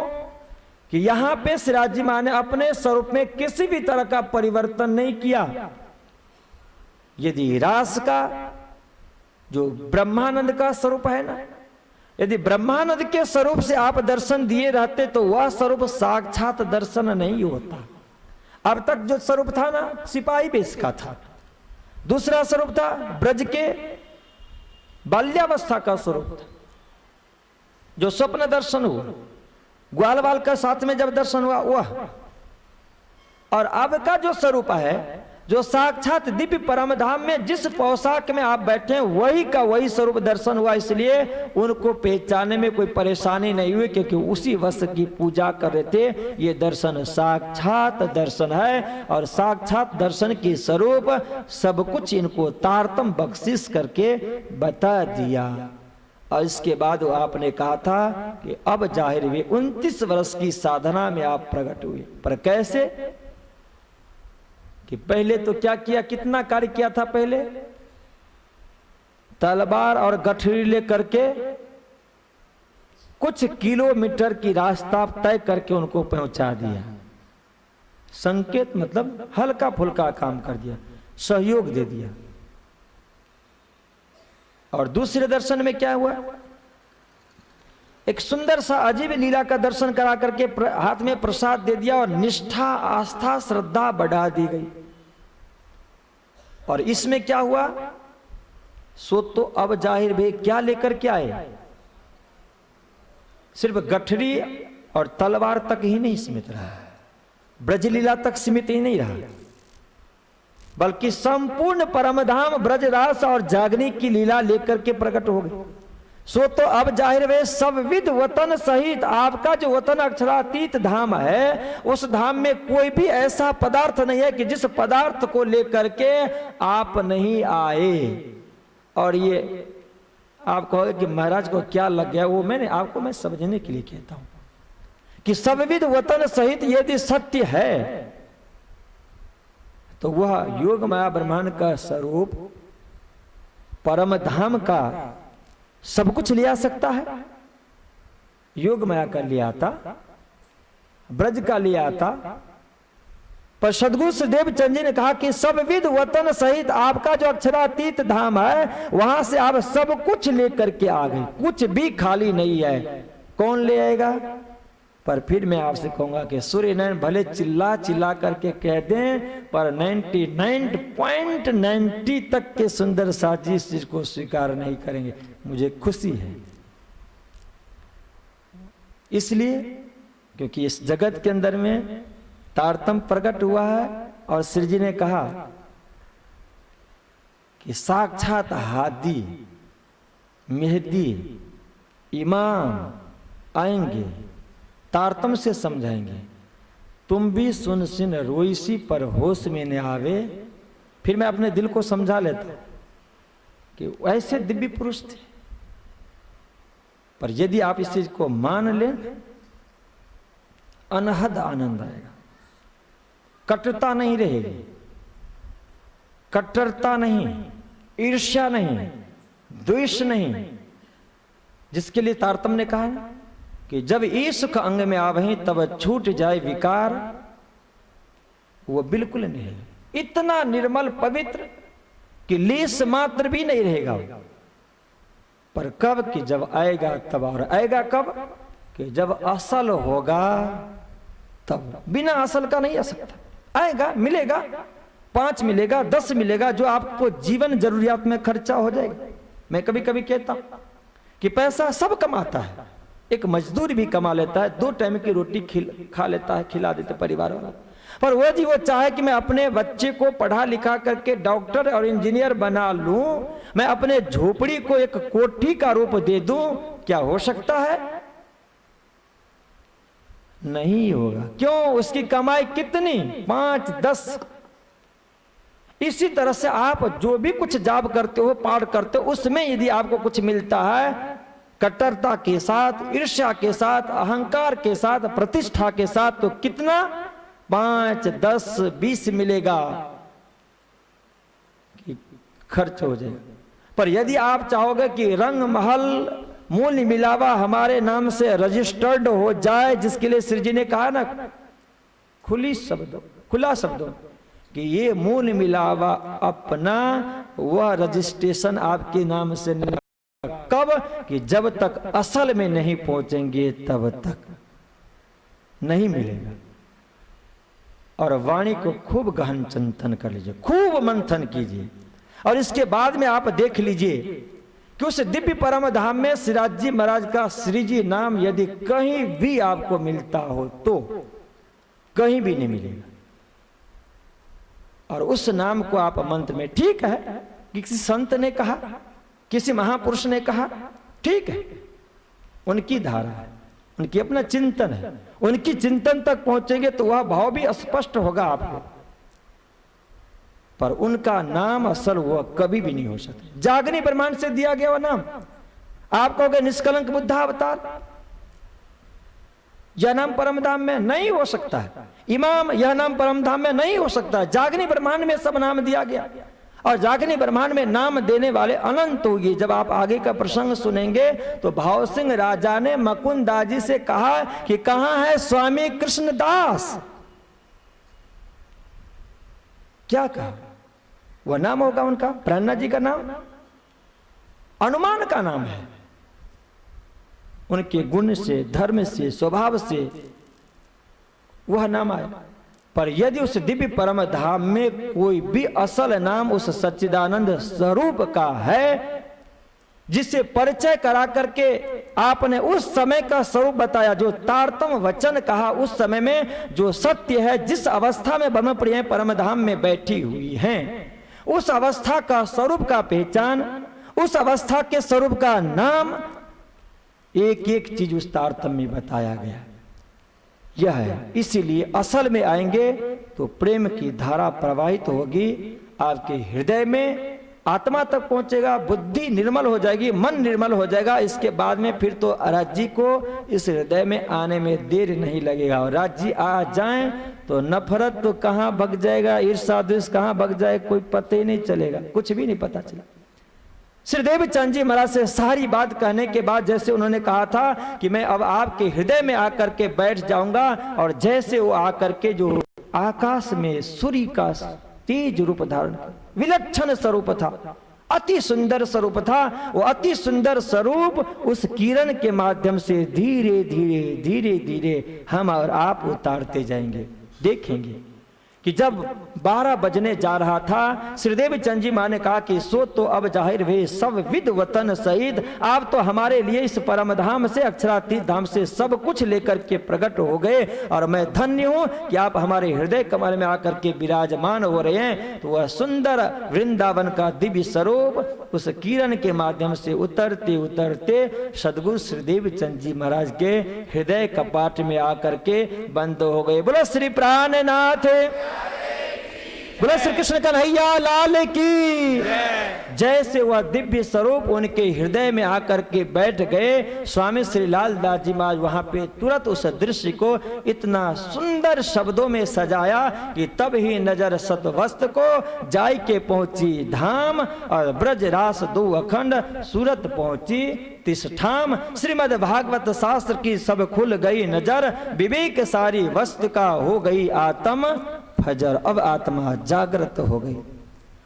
Speaker 2: कि यहां पे श्रीराज जी महाराज ने अपने स्वरूप में किसी भी तरह का परिवर्तन नहीं किया। यदि रास का जो ब्रह्मानंद का स्वरूप है ना, यदि ब्रह्मानंद के स्वरूप से आप दर्शन दिए रहते तो वह स्वरूप साक्षात दर्शन नहीं होता। अब तक जो स्वरूप था ना सिपाही वेश का था, दूसरा स्वरूप था ब्रज के बाल्यावस्था का स्वरूप था, जो स्वप्न दर्शन हुआ, ग्वाल बाल का साथ में जब दर्शन हुआ वह। और अब का जो स्वरूप है, जो साक्षात दिव्य परम धाम में जिस पोशाक में आप बैठे हैं वही का वही स्वरूप दर्शन हुआ। इसलिए उनको पहचानने में कोई परेशानी नहीं हुई, क्योंकि उसी वस्त्र की पूजा कर रहे थे। ये दर्शन साक्षात दर्शन है, और साक्षात दर्शन की स्वरूप सब कुछ इनको तारतम बख्शिश करके बता दिया। और इसके बाद आपने कहा था कि अब जाहिर हुए 29 वर्ष की साधना में आप प्रकट हुए। पर कैसे? कि पहले तो क्या किया, कितना कार्य किया था? पहले तलवार और गठरी लेकर के कुछ किलोमीटर की रास्ता तय करके उनको पहुंचा दिया। संकेत मतलब हल्का फुल्का काम कर दिया, सहयोग दे दिया। और दूसरे दर्शन में क्या हुआ? एक सुंदर सा अजीब लीला का दर्शन करा करके हाथ में प्रसाद दे दिया, और निष्ठा आस्था श्रद्धा बढ़ा दी गई। और इसमें क्या हुआ? सो तो अब जाहिर भाई क्या लेकर के आए? सिर्फ गठरी और तलवार तक ही नहीं सीमित रहा, ब्रजलीला तक सीमित ही नहीं रहा। बल्कि संपूर्ण परमधाम ब्रजरास और जागनी की लीला लेकर के प्रकट हो गए। सो तो अब जाहिर वे सब विध वतन सहित आपका जो वतन अक्षरातीत धाम है, उस धाम में कोई भी ऐसा पदार्थ नहीं है कि जिस पदार्थ को लेकर के आप नहीं आए। और ये आप कहोगे कि महाराज को क्या लग गया, वो मैं समझने के लिए कहता हूं कि सब विध वतन सहित यदि सत्य है तो वह योग माया ब्रह्मांड का स्वरूप परम धाम का सब कुछ ले आ सकता है। योग माया का ले आता, ब्रज का ले आता, पर सदगुरु देव चंद जी ने कहा कि सब विध वतन सहित आपका जो अक्षरातीत धाम है, वहां से आप सब कुछ लेकर के आ गए, कुछ भी खाली नहीं है। कौन ले आएगा? पर फिर मैं आपसे कहूंगा कि सूर्य नयन भले चिल्ला चिल्ला करके कह दें, पर 99.90 तक के सुंदर साथी इस चीज को स्वीकार नहीं करेंगे। मुझे खुशी है इसलिए क्योंकि इस जगत के अंदर में तारतम्य प्रकट हुआ है और श्री जी ने कहा कि साक्षात हादी मेहदी इमाम आएंगे, तारतम्य से समझाएंगे। तुम भी सुन सुन रोईसी पर होश में न आवे। फिर मैं अपने दिल को समझा लेता कि ऐसे दिव्य पुरुष थे। पर यदि आप इस चीज को मान लें, अनहद आनंद आएगा, कटुता नहीं रहेगी, कट्टरता नहीं, ईर्ष्या नहीं, द्वेष नहीं, जिसके लिए तारतम्य ने कहा ना कि जब ये सुख अंग में आवहीं तब छूट जाए विकार, वो बिल्कुल नहीं है। इतना निर्मल पवित्र कि लेस मात्र भी नहीं रहेगा। पर कब कि जब आएगा तब, और आएगा कब कि जब असल होगा तब। बिना असल का नहीं आ सकता। आएगा, मिलेगा, 5 मिलेगा, 10 मिलेगा, जो आपको जीवन जरूरियात में खर्चा हो जाएगा। मैं कभी कभी कहता हूं कि पैसा सब कमाता है, एक मजदूर भी कमा लेता है, 2 टाइम की रोटी खा लेता है, खिला देते परिवार वाला। पर वो जी वो चाहे कि मैं अपने बच्चे को पढ़ा लिखा करके डॉक्टर और इंजीनियर बना लूं, मैं अपने झोपड़ी को एक कोठी का रूप दे दूं, क्या हो सकता है? नहीं होगा। क्यों? उसकी कमाई कितनी? 5, 10। इसी तरह से आप जो भी कुछ जाप करते हो, पाठ करते हो, उसमें यदि आपको कुछ मिलता है कट्टरता के साथ, ईर्ष्या के साथ, अहंकार के साथ, प्रतिष्ठा के साथ, तो कितना? 5, 10, 20 मिलेगा कि खर्च हो जाएगा। पर यदि आप चाहोगे कि रंग महल मूल्य मिलावा हमारे नाम से रजिस्टर्ड हो जाए, जिसके लिए श्री जी ने कहा ना खुला शब्दों कि ये मूल्य मिलावा अपना, वह रजिस्ट्रेशन आपके नाम से नहीं। कब? कि जब तक असल में नहीं पहुंचेंगे तब तक नहीं मिलेगा। और वाणी को खूब गहन चिंतन कर लीजिए, खूब मंथन कीजिए, और इसके बाद में आप देख लीजिए कि उस दिव्य परम धाम में सिराज जी महाराज का श्री जी नाम यदि कहीं भी आपको मिलता हो तो कहीं भी नहीं मिलेगा। और उस नाम को आप मंत्र में, ठीक है कि किसी संत ने कहा, किसी महापुरुष ने कहा, ठीक है, उनकी धारा है, उनकी अपना चिंतन है, उनकी चिंतन तक पहुंचेंगे तो वह भाव भी स्पष्ट होगा आपको। पर उनका नाम असल वह कभी भी नहीं हो सकता। जागनी ब्रह्मांड से दिया गया वह नाम, आप कहोगे निष्कलंक बुद्धावतार, यह नाम परमधाम में नहीं हो सकता है। इमाम, यह नाम परमधाम में नहीं हो सकता है। जागनी ब्रह्मांड में सब नाम दिया गया, और जागनी ब्रह्मांड में नाम देने वाले अनंत होगी। जब आप आगे का प्रसंग सुनेंगे तो भाव सिंह राजा ने मुकुंदास जी से कहा कि कहां है स्वामी कृष्णदास? क्या कहा? वह नाम होगा उनका, प्राणनाथ जी का नाम, अनुमान का नाम है। उनके गुण से, धर्म से, स्वभाव से वह नाम आया। पर यदि उस दिव्य परम धाम में कोई भी असल नाम उस सच्चिदानंद स्वरूप का है जिससे परिचय करा करके आपने उस समय का स्वरूप बताया, जो तारतम वचन कहा, उस समय में जो सत्य है, जिस अवस्था में ब्रह्म प्रिय परम धाम में बैठी हुई हैं, उस अवस्था का स्वरूप का पहचान, उस अवस्था के स्वरूप का नाम, एक एक चीज उस तारतम में बताया गया। यह है, इसीलिए असल में आएंगे तो प्रेम की धारा प्रवाहित होगी आपके हृदय में, आत्मा तक पहुंचेगा, बुद्धि निर्मल हो जाएगी, मन निर्मल हो जाएगा। इसके बाद में फिर तो राज्य को इस हृदय में आने में देर नहीं लगेगा। और राज्य आ जाए तो नफरत तो कहाँ भग जाएगा, ईर्ष्या द्वेष कहाँ भग जाए, कोई पता ही नहीं चलेगा, कुछ भी नहीं पता चला। श्री देवचंद जी महाराज से सारी बात कहने के बाद, जैसे उन्होंने कहा था कि मैं अब आपके हृदय में आकर के बैठ जाऊंगा, और जैसे वो आकर के जो आकाश में सूर्य का तेज रूप धारण, विलक्षण स्वरूप था, अति सुंदर स्वरूप था, वो अति सुंदर स्वरूप उस किरण के माध्यम से धीरे धीरे धीरे धीरे हम और आप उतारते जाएंगे। देखेंगे कि जब 12 बजने जा रहा था, श्रीदेव चंद जी मां ने कहा कि सो तो अब जाहिर वे सब विद वतन शहीद, आप तो हमारे लिए इस परम धाम से, अक्षरातीत धाम से सब कुछ लेकर के प्रकट हो गए, और मैं धन्य हूं कि आप हमारे हृदय कमल में आकर के विराजमान हो रहे हैं। तो वह सुंदर वृंदावन का दिव्य स्वरूप उस किरण के माध्यम से उतरते उतरते सदगुरु श्रीदेव चंद जी महाराज के हृदय कपाट में आकर के बंद हो गए। बोलो श्री प्राणनाथ, बोले श्री कृष्ण कन्हैया लाल की। जैसे वह दिव्य स्वरूप उनके हृदय में आकर के बैठ गए, स्वामी श्री लाल दास जी महाराज वहां पे तुरंत उस दृश्य को इतना सुंदर शब्दों में सजाया कि तब ही नजर सतवस्त को जाय के पहुंची धाम, और ब्रज रास 2 अखंड सूरत पहुंची तिष्ठाम। श्रीमद् भागवत शास्त्र की सब खुल गई नजर, विवेक सारी वस्तु का हो गई आत्म फजर। अब आत्मा जागृत हो गई,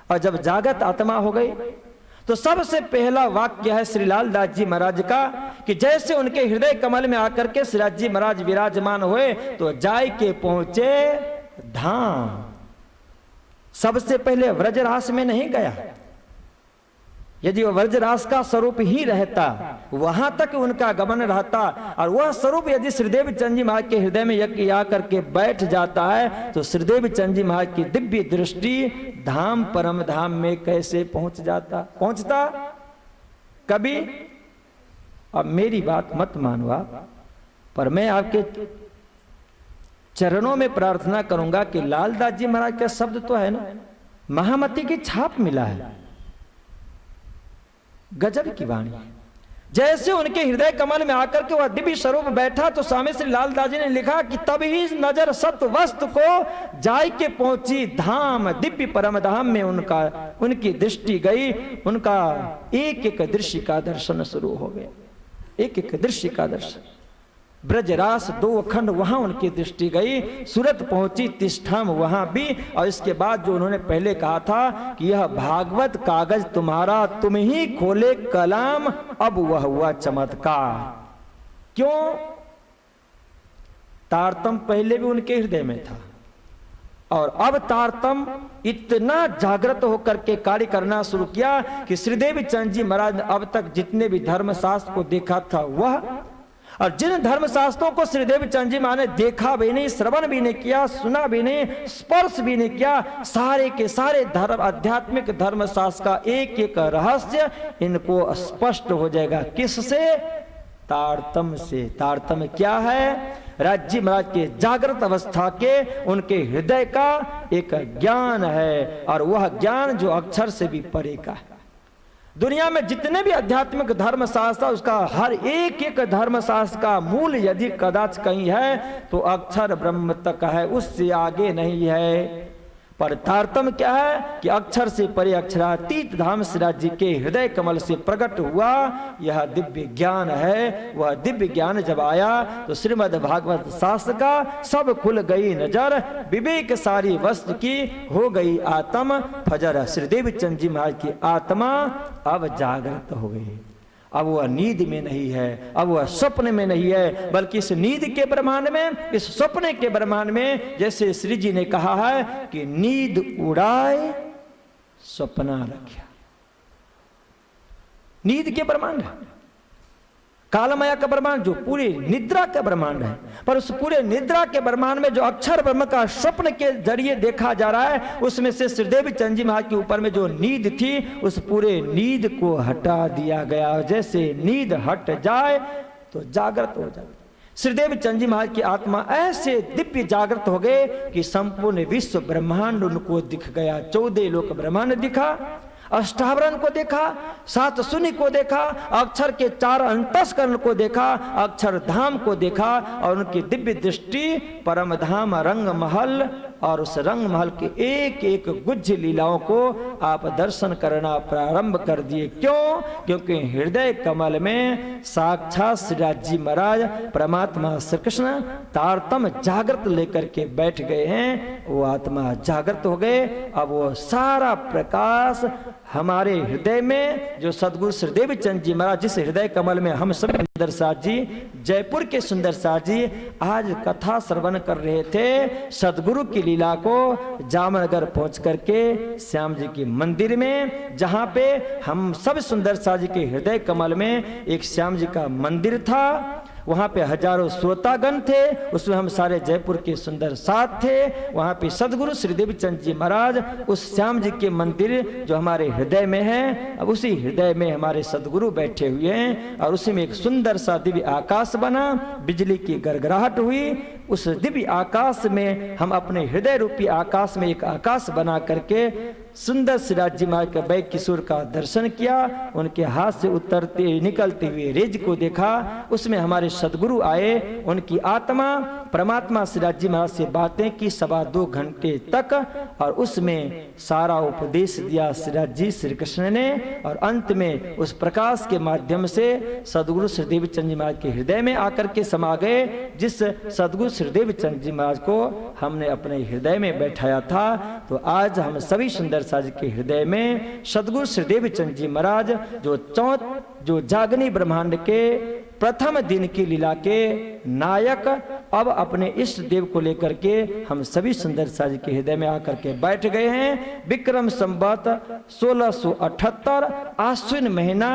Speaker 2: और जब जागृत आत्मा हो गई तो सबसे पहला वाक्य है श्री लाल दास जी महाराज का कि जैसे उनके हृदय कमल में आकर के श्री जी महाराज विराजमान हुए तो जाय के पहुंचे धाम। सबसे पहले व्रजरास में नहीं गया, यदि वह व्रजरास का स्वरूप ही रहता, वहां तक उनका गमन रहता, और वह स्वरूप यदि श्रीदेव चंद जी महाराज के हृदय में आकर के बैठ जाता है तो श्रीदेव चंद जी महाराज की दिव्य दृष्टि धाम परम धाम में कैसे पहुंचता कभी। अब मेरी बात मत मानो आप, पर मैं आपके चरणों में प्रार्थना करूंगा कि लालदास जी महाराज का शब्द तो है ना, महामती की छाप मिला है, गजब की वाणी। जैसे उनके हृदय कमल में आकर के वह दिव्य स्वरूप बैठा तो स्वामी श्री लालदास जी ने लिखा कि तभी नजर सत वस्तु को जाय के पहुंची धाम, दिव्य परम धाम में उनकी दृष्टि गई, उनका एक एक दृश्य का दर्शन शुरू हो गया, एक एक दृश्य का दर्शन। ब्रजरास 2 अखंड वहां उनकी दृष्टि गई, सूरत पहुंची तिष्ठाम वहां भी। और इसके बाद जो उन्होंने पहले कहा था कि यह भागवत कागज तुम्हारा, तुम ही खोले कलाम, अब वह हुआ चमत्कार। क्यों? तारतम पहले भी उनके हृदय में था, और अब तारतम इतना जागृत होकर के कार्य करना शुरू किया कि श्रीदेव चंद जी महाराज ने अब तक जितने भी धर्मशास्त्र को देखा था वह, और जिन धर्मशास्त्रों को श्रीदेव चंद जी महाराज ने देखा भी नहीं, श्रवण भी नहीं किया, सुना भी नहीं, स्पर्श भी नहीं किया, सारे के सारे धर्म आध्यात्मिक धर्मशास्त्र का एक एक रहस्य इनको स्पष्ट हो जाएगा। किससे? तारतम से। तारतम क्या है? राज्य महाराज के जागृत अवस्था के उनके हृदय का एक ज्ञान है, और वह ज्ञान जो अक्षर से भी परे का है। दुनिया में जितने भी आध्यात्मिक धर्मशास्त्र, उसका हर एक एक धर्मशास्त्र का मूल यदि कदाच कहीं है तो अक्षर ब्रह्म तक है, उससे आगे नहीं है। पर तारतम क्या है कि अक्षर से परे अक्षरातीत धाम श्री राज्य के हृदय कमल से प्रकट हुआ यह दिव्य ज्ञान है। वह दिव्य ज्ञान जब आया तो श्रीमद् भागवत शास्त्र का सब खुल गई नजर, विवेक सारी वस्तु की हो गई आत्म फजर। श्रीदेव चंद जी महाराज की आत्मा अब जागृत हो गई। अब वह नींद में नहीं है, अब वह स्वप्न में नहीं है, बल्कि इस नींद के ब्रह्मांड में, इस स्वप्न के ब्रह्मांड में, जैसे श्री जी ने कहा है कि नींद उड़ाए स्वप्ना रखा। नींद के ब्रह्मांड है, कालमाया का ब्रह्मांड जो पूरी निद्रा का ब्रह्मांड है। पर उस पूरे निद्रा के ब्रह्मांड में जो अक्षर ब्रह्म का स्वप्न के जरिए देखा जा रहा है, उसमें से श्रीदेव चंद जी महाराज के ऊपर में जो नींद थी, उस पूरे नींद को हटा दिया गया। जैसे नींद हट जाए तो जागृत हो जाए। श्रीदेव चंद जी महाराज की आत्मा ऐसे दिव्य जागृत हो गए कि संपूर्ण विश्व ब्रह्मांड उनको दिख गया। 14 लोक ब्रह्मांड दिखा, अष्टावरण को देखा, 7 शून्य को देखा, अक्षर के 4 अंतस्करण को देखा, अक्षर धाम को देखा, और उनकी दिव्य दृष्टि परम धाम रंग महल और उस रंग महल के एक एक गुज्ज लीलाओं को आप दर्शन करना प्रारंभ कर दिए। क्यों? क्योंकि हृदय कमल में साक्षात श्री राज जी महाराज परमात्मा श्री कृष्ण तारतम जागृत लेकर के बैठ गए हैं। वो आत्मा जागृत हो गए। अब वो सारा प्रकाश हमारे हृदय में जो सदगुरु श्रीदेव चंद जी महाराज, जिस हृदय कमल में हम सब सुंदर साथ जी, जयपुर के सुंदर साथ जी आज कथा श्रवण कर रहे थे, सदगुरु की लीला को जामनगर पहुंच करके श्याम जी की मंदिर में, जहां पे हम सब सुंदर साथ जी के हृदय कमल में एक श्याम जी का मंदिर था, वहां पे हजारों श्रोतागण थे, उसमें हम सारे जयपुर के सुंदर साथ थे। वहां पे सदगुरु श्रीदेव चंद जी महाराज उस श्याम जी के मंदिर जो हमारे हृदय में है, अब उसी हृदय में हमारे सदगुरु बैठे हुए हैं, और उसी में एक सुंदर सा दिव्य आकाश बना, बिजली की गड़गड़ाहट हुई। उस दिव्य आकाश में हम अपने हृदय रूपी आकाश में एक आकाश बना करके सुंदर श्री राज जी महाराज के बैक किशोर का दर्शन किया। उनके हाथ से उतरते निकलते हुए रेज को देखा, उसमें हमारे सदगुरु आए। उनकी आत्मा परमात्मा श्री राज जी महाराज से बातें की 2.25 घंटे तक, और उसमें सारा उपदेश दिया श्री राज जी श्री कृष्ण ने। और अंत में उस प्रकाश के माध्यम से सदगुरु श्रीदेव चंद जी महाराज के हृदय में आकर के समा गए। जिस सदगुरु श्रीदेव चंद जी महाराज को हमने अपने हृदय में बैठाया था, तो आज हम सभी सुंदर साज के हृदय में सदगुरु श्रीदेव चंद जी महाराज जो जागनी ब्रह्मांड के प्रथम दिन की लीला के नायक, अब अपने इष्ट देव को लेकर के हम सभी सुंदर साज के हृदय में आकर के बैठ गए हैं। विक्रम संवत 1678 आश्विन महीना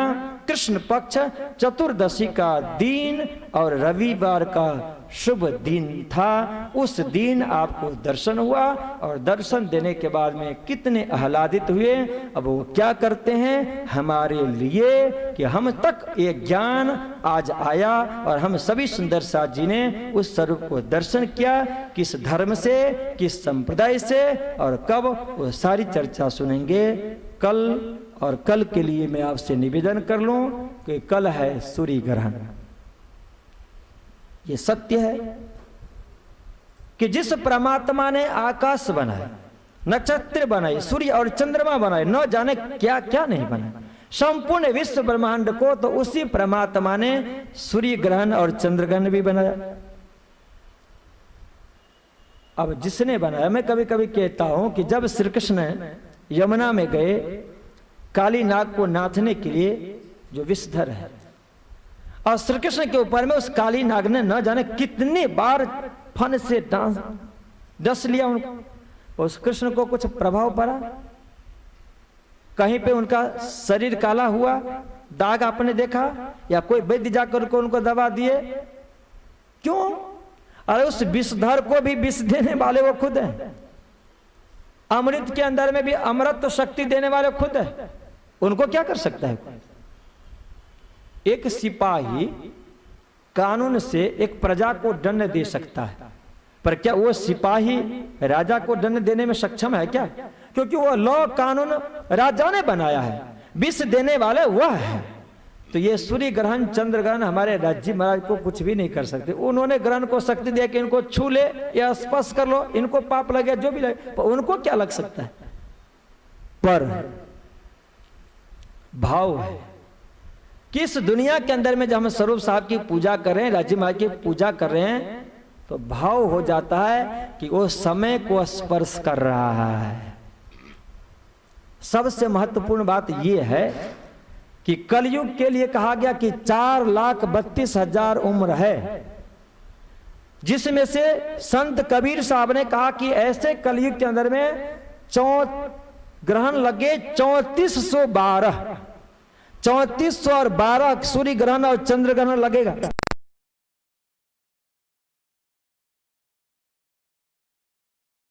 Speaker 2: कृष्ण पक्ष चतुर्दशी का दिन और रविवार का शुभ दिन था। उस दिन आपको दर्शन हुआ, और दर्शन देने के बाद में कितने आह्लादित हुए। अब वो क्या करते हैं हमारे लिए कि हम तक ये ज्ञान आज आया, और हम सभी सुंदर साथ जी ने उस स्वरूप को दर्शन किया। किस धर्म से, किस संप्रदाय से और कब, वो सारी चर्चा सुनेंगे कल। और कल के लिए मैं आपसे निवेदन कर लूं कि कल है सूर्य ग्रहण। ये सत्य है कि जिस परमात्मा ने आकाश बनाए, नक्षत्र बनाए, सूर्य और चंद्रमा बनाए, न जाने क्या क्या नहीं बनाए, संपूर्ण विश्व ब्रह्मांड को, तो उसी परमात्मा ने सूर्य ग्रहण और चंद्र ग्रहण भी बनाया। अब जिसने बनाया, मैं कभी कभी कहता हूं कि जब श्री कृष्ण यमुना में गए काली नाग को नाथने के लिए, जो विषधर है, और श्री कृष्ण के ऊपर में उस काली नाग ने न जाने कितने बार फन से डस लिया उनको। उस कृष्ण को कुछ प्रभाव पड़ा? कहीं पे उनका शरीर काला हुआ, दाग आपने देखा? या कोई वैद्य जाकर उनको दवा दिए? क्यों? अरे उस विषधर को भी विष देने वाले वो खुद है। अमृत के अंदर में भी अमृत शक्ति देने वाले खुद है। उनको क्या कर सकता है? एक सिपाही कानून से एक प्रजा को दंड दे सकता है, पर क्या वो सिपाही राजा को दंड देने में सक्षम है क्या? क्योंकि वो लॉ कानून राजा ने बनाया है, विष देने वाले वह है। तो ये सूर्य ग्रहण चंद्र ग्रहण हमारे राज्य महाराज को कुछ भी नहीं कर सकते। उन्होंने ग्रहण को शक्ति दिया कि इनको छू ले या स्पर्श कर लो, इनको पाप लगे, जो भी लगे, पर उनको क्या लग सकता है? पर भाव है। किस दुनिया के अंदर में जब हम स्वरूप साहब की पूजा कर रहे हैं, राज्य महाराज की पूजा कर रहे हैं, तो भाव हो जाता है कि वो समय को स्पर्श कर रहा है। सबसे महत्वपूर्ण बात यह है कि कलयुग के लिए कहा गया कि 4,32,000 उम्र है, जिसमें से संत कबीर साहब ने कहा कि ऐसे कलयुग के अंदर में ग्रहण लगे 3412। 3400 और 12 सूर्य ग्रहण और चंद्र ग्रहण लगेगा।